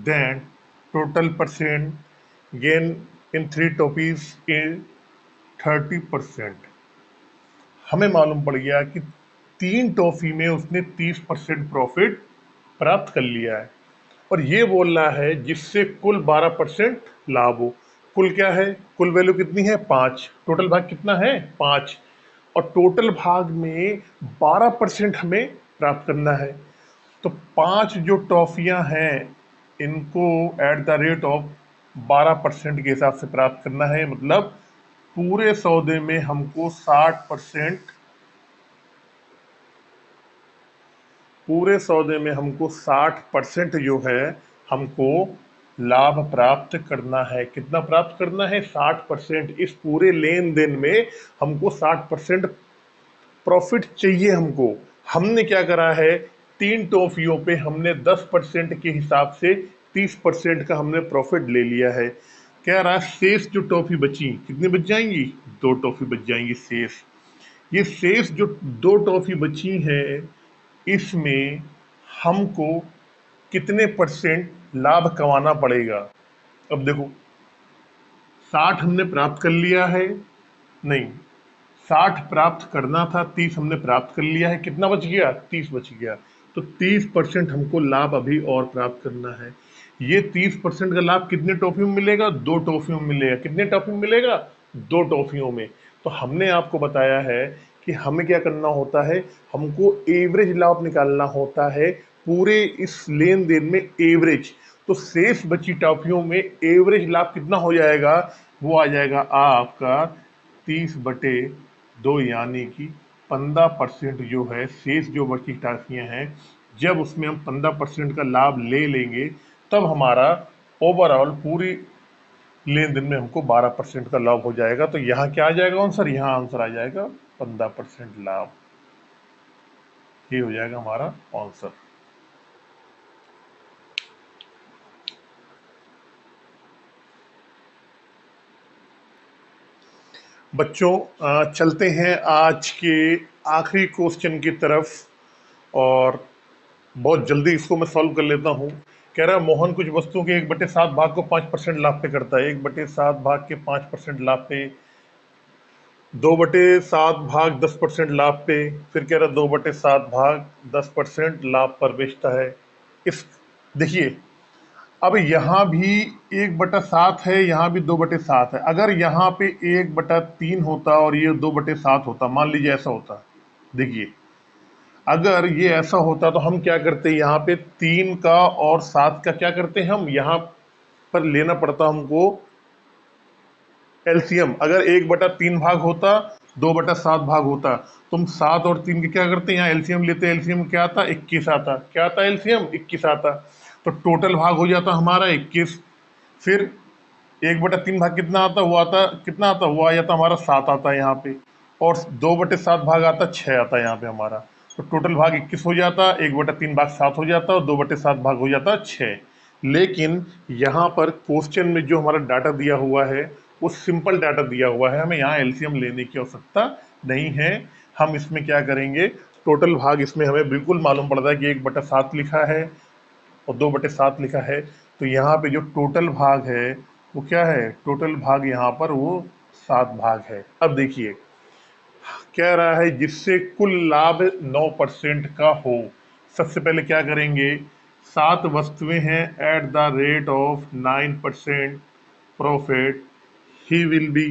then total percent gain in 3 toffees in 30%। हमें मालूम पड़ गया कि 3 टॉफी में उसने 30% प्रॉफिट प्राप्त कर लिया है, और ये बोल रहा है जिससे कुल 12% लाभ हो। कुल क्या है? कुल वैल्यू कितनी है? 5। टोटल भाग कितना है? 5। और टोटल भाग में 12% हमें प्राप्त करना है। तो 5 जो टॉफियां हैं इनको एट द रेट ऑफ 12% के हिसाब से प्राप्त करना है। मतलब पूरे सौदे में हमको 60%, पूरे सौदे में हमको 60% जो है हमको लाभ प्राप्त करना है। कितना प्राप्त करना है? 60%। इस पूरे लेन देन में हमको 60% प्रॉफिट चाहिए हमको। हमने क्या करा है, 3 टॉफियों पे हमने 10% के हिसाब से 30% का हमने प्रॉफिट ले लिया है। कह रहा शेष जो टॉफी बची, कितनी बच जाएंगी? 2 टॉफी बच जाएंगी शेष। ये शेष जो 2 टॉफी बची है, इसमें हमको कितने परसेंट लाभ कमाना पड़ेगा? अब देखो, 60 हमने प्राप्त कर लिया है, नहीं, 60 प्राप्त करना था, 30 हमने प्राप्त कर लिया है, कितना बच गया? 30 बच गया। तो 30% हमको लाभ अभी और प्राप्त करना है। ये 30% का लाभ कितने टॉफियों में मिलेगा? 2 टॉफियों में मिलेगा। कितने टॉफी में मिलेगा? 2 टॉफियों में। तो हमने आपको बताया है कि हमें क्या करना होता है, हमको एवरेज लाभ निकालना होता है पूरे इस लेन देन में, एवरेज। तो शेष बची टॉफियों में एवरेज लाभ कितना हो जाएगा? वो आ जाएगा आपका 30/2, यानी कि 15% जो है शेष जो बची टॉफियां हैं, जब उसमें हम 15% का लाभ ले लेंगे तब हमारा ओवरऑल पूरी लेन देन में हमको 12% का लाभ हो जाएगा। तो यहाँ क्या आ जाएगा आंसर? यहाँ आंसर आ जाएगा 15% लाभ। ये हो जाएगा हमारा आंसर। बच्चों चलते हैं आज के आखिरी क्वेश्चन की तरफ, और बहुत जल्दी इसको मैं सॉल्व कर लेता हूँ। कह रहा है मोहन कुछ वस्तुओं के 1/7 भाग को 5% लाभ पे करता है। 1/7 भाग के 5% लाभ पे, 2/7 भाग 10% लाभ पे, फिर कह रहा 2/7 भाग 10% लाभ पर बेचता है। इस देखिए, अब यहाँ भी 1/7 है, यहाँ भी 2/7 है। अगर यहाँ पे 1/3 होता और ये 2/7 होता, मान लीजिए ऐसा होता, देखिए अगर ये ऐसा होता तो हम क्या करते, यहाँ पे 3 का और 7 का क्या करते, हम यहाँ पर लेना पड़ता हमको एलसीएम। अगर 1/3 भाग होता, 2/7 भाग होता, तुम 7 और 3 के क्या करते, यहाँ एलसीएम लेते, एलसीएम क्या आता, 21 आता। क्या आता एलसीएम, 21 आता। तो टोटल भाग हो जाता हमारा 21। फिर 1/3 भाग कितना आता, वो आता कितना आता, वो आ जाता हमारा 7 आता है यहाँ पे। और 2/7 भाग आता 6 आता है यहाँ पे हमारा। तो टोटल भाग 21 हो जाता, 1/3 भाग 7 हो जाता और 2/7 भाग हो जाता 6। लेकिन यहाँ पर क्वेश्चन में जो हमारा डाटा दिया हुआ है वो सिंपल डाटा दिया हुआ है, हमें यहाँ एलसीएम लेने की आवश्यकता नहीं है। हम इसमें क्या करेंगे, टोटल भाग इसमें हमें बिल्कुल मालूम पड़ता है कि 1/7 लिखा है और 2/7 लिखा है। तो यहाँ पे जो टोटल भाग है वो क्या है, टोटल भाग यहाँ पर वो 7 भाग है। अब देखिए कह रहा है जिससे कुल लाभ 9% का हो। सबसे पहले क्या करेंगे, 7 वस्तुएं हैं, eight the rate of 9% profit he will be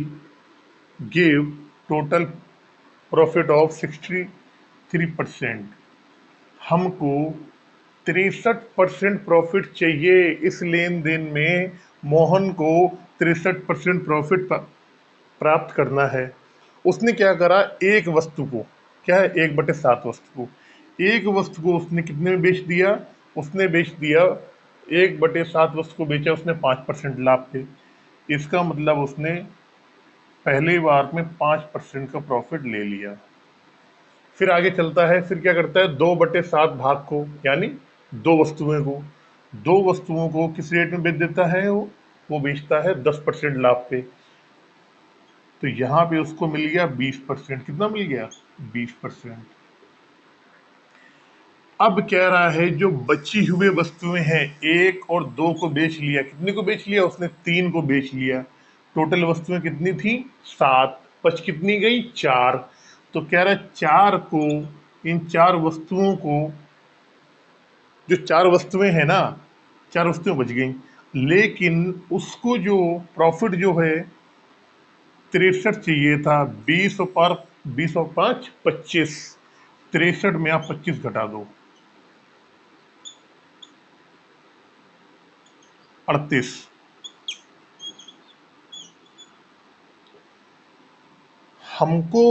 give total profit of 63%। हमको 63% प्रॉफिट चाहिए। इस लेन देन में मोहन को 63% प्रॉफिट प्राप्त करना है। उसने क्या करा, एक वस्तु को, क्या है, 1/7 वस्तु को, एक वस्तु को उसने कितने में बेच दिया, उसने बेच दिया 1/7 वस्तु को बेचा उसने 5% लाभ पे। इसका मतलब उसने पहली बार में 5% का प्रॉफिट ले लिया। फिर आगे चलता है, फिर क्या करता है, 2/7 भाग को, यानी दो वस्तुओं को, दो वस्तुओं को किस रेट में बेच देता है, वो बेचता है 10% लाभ पे। तो यहां पे उसको मिल गया 20%। कितना मिल गया, 20%। अब कह रहा है जो बची हुई वस्तुएं हैं, 1 और 2 को बेच लिया। कितने को बेच लिया उसने, 3 को बेच लिया। टोटल वस्तुएं कितनी थी, 7, बच कितनी गई, 4। तो कह रहा है 4 को, इन 4 वस्तुओं को, जो 4 वस्तुएं हैं ना, 4 वस्तुएं बच गई, लेकिन उसको जो प्रॉफिट जो है 63 चाहिए था। 20 पर 20 और 5 25, 63 में आप 25 घटा दो, 38। हमको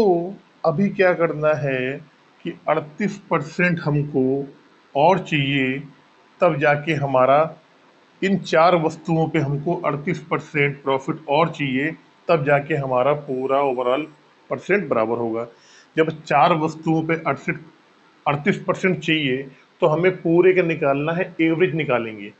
अभी क्या करना है कि 38% हमको और चाहिए, तब जाके हमारा इन 4 वस्तुओं पे हमको 38% प्रॉफिट और चाहिए, तब जाके हमारा पूरा ओवरऑल परसेंट बराबर होगा। जब 4 वस्तुओं पे 38% चाहिए तो हमें पूरे का निकालना है, एवरेज निकालेंगे।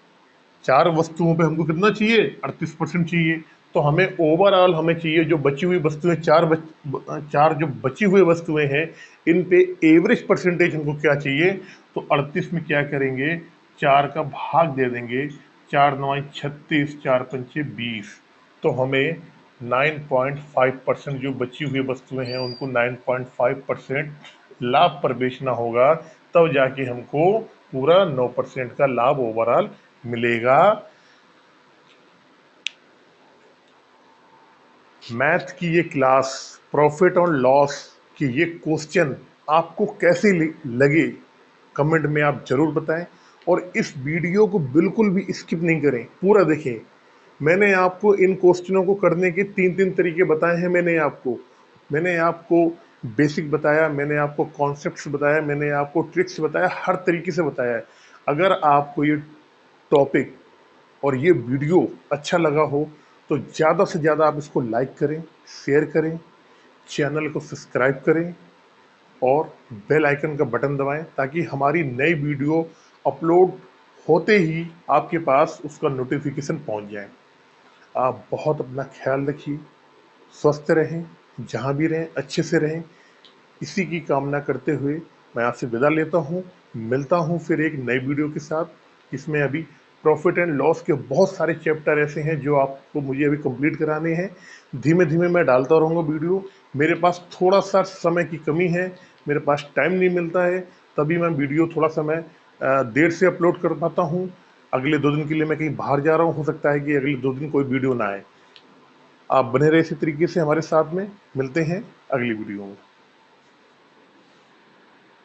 4 वस्तुओं पे हमको कितना चाहिए, 38% चाहिए। तो हमें ओवरऑल हमें चाहिए जो बची हुई वस्तुएं, 4 जो बची हुई वस्तुएं हैं, इन पे एवरेज परसेंटेज हमको क्या चाहिए। तो 38 में क्या करेंगे, 4 का भाग दे देंगे, 4 9 36, 4 पंचे 20। तो हमें 9.5% जो बची हुई वस्तुएं हैं उनको 9.5% लाभ पर बेचना होगा, तब जाके हमको पूरा 9% का लाभ ओवरऑल मिलेगा। मैथ की ये क्लास, प्रॉफिट और लॉस की ये क्वेश्चन आपको कैसे लगे, कमेंट में आप जरूर बताएं। और इस वीडियो को बिल्कुल भी स्किप नहीं करें, पूरा देखें। मैंने आपको इन क्वेश्चनों को करने के 3 तरीके बताए हैं। मैंने आपको बेसिक बताया, मैंने आपको कॉन्सेप्ट्स बताया, मैंने आपको ट्रिक्स बताया, हर तरीके से बताया है। अगर आपको ये टॉपिक और ये वीडियो अच्छा लगा हो तो ज़्यादा से ज़्यादा आप इसको लाइक करें, शेयर करें, चैनल को सब्सक्राइब करें और बेल आइकन का बटन दबाएं, ताकि हमारी नई वीडियो अपलोड होते ही आपके पास उसका नोटिफिकेशन पहुंच जाए। आप बहुत अपना ख्याल रखिए, स्वस्थ रहें, जहां भी रहें अच्छे से रहें, इसी की कामना करते हुए मैं आपसे विदा लेता हूं। मिलता हूं फिर एक नई वीडियो के साथ, इसमें अभी प्रॉफिट एंड लॉस के बहुत सारे चैप्टर ऐसे हैं जो आपको मुझे अभी कंप्लीट कराने हैं। धीमे धीमे मैं डालता रहूँगा वीडियो। मेरे पास थोड़ा सा समय की कमी है, मेरे पास टाइम नहीं मिलता है, तभी मैं वीडियो थोड़ा सा मैं देर से अपलोड कर पाता हूँ। अगले 2 दिन के लिए मैं कहीं बाहर जा रहा हूँ, हो सकता है कि अगले 2 दिन कोई वीडियो ना आए। आप बने रहे इसी तरीके से हमारे साथ में। मिलते हैं अगली वीडियो में।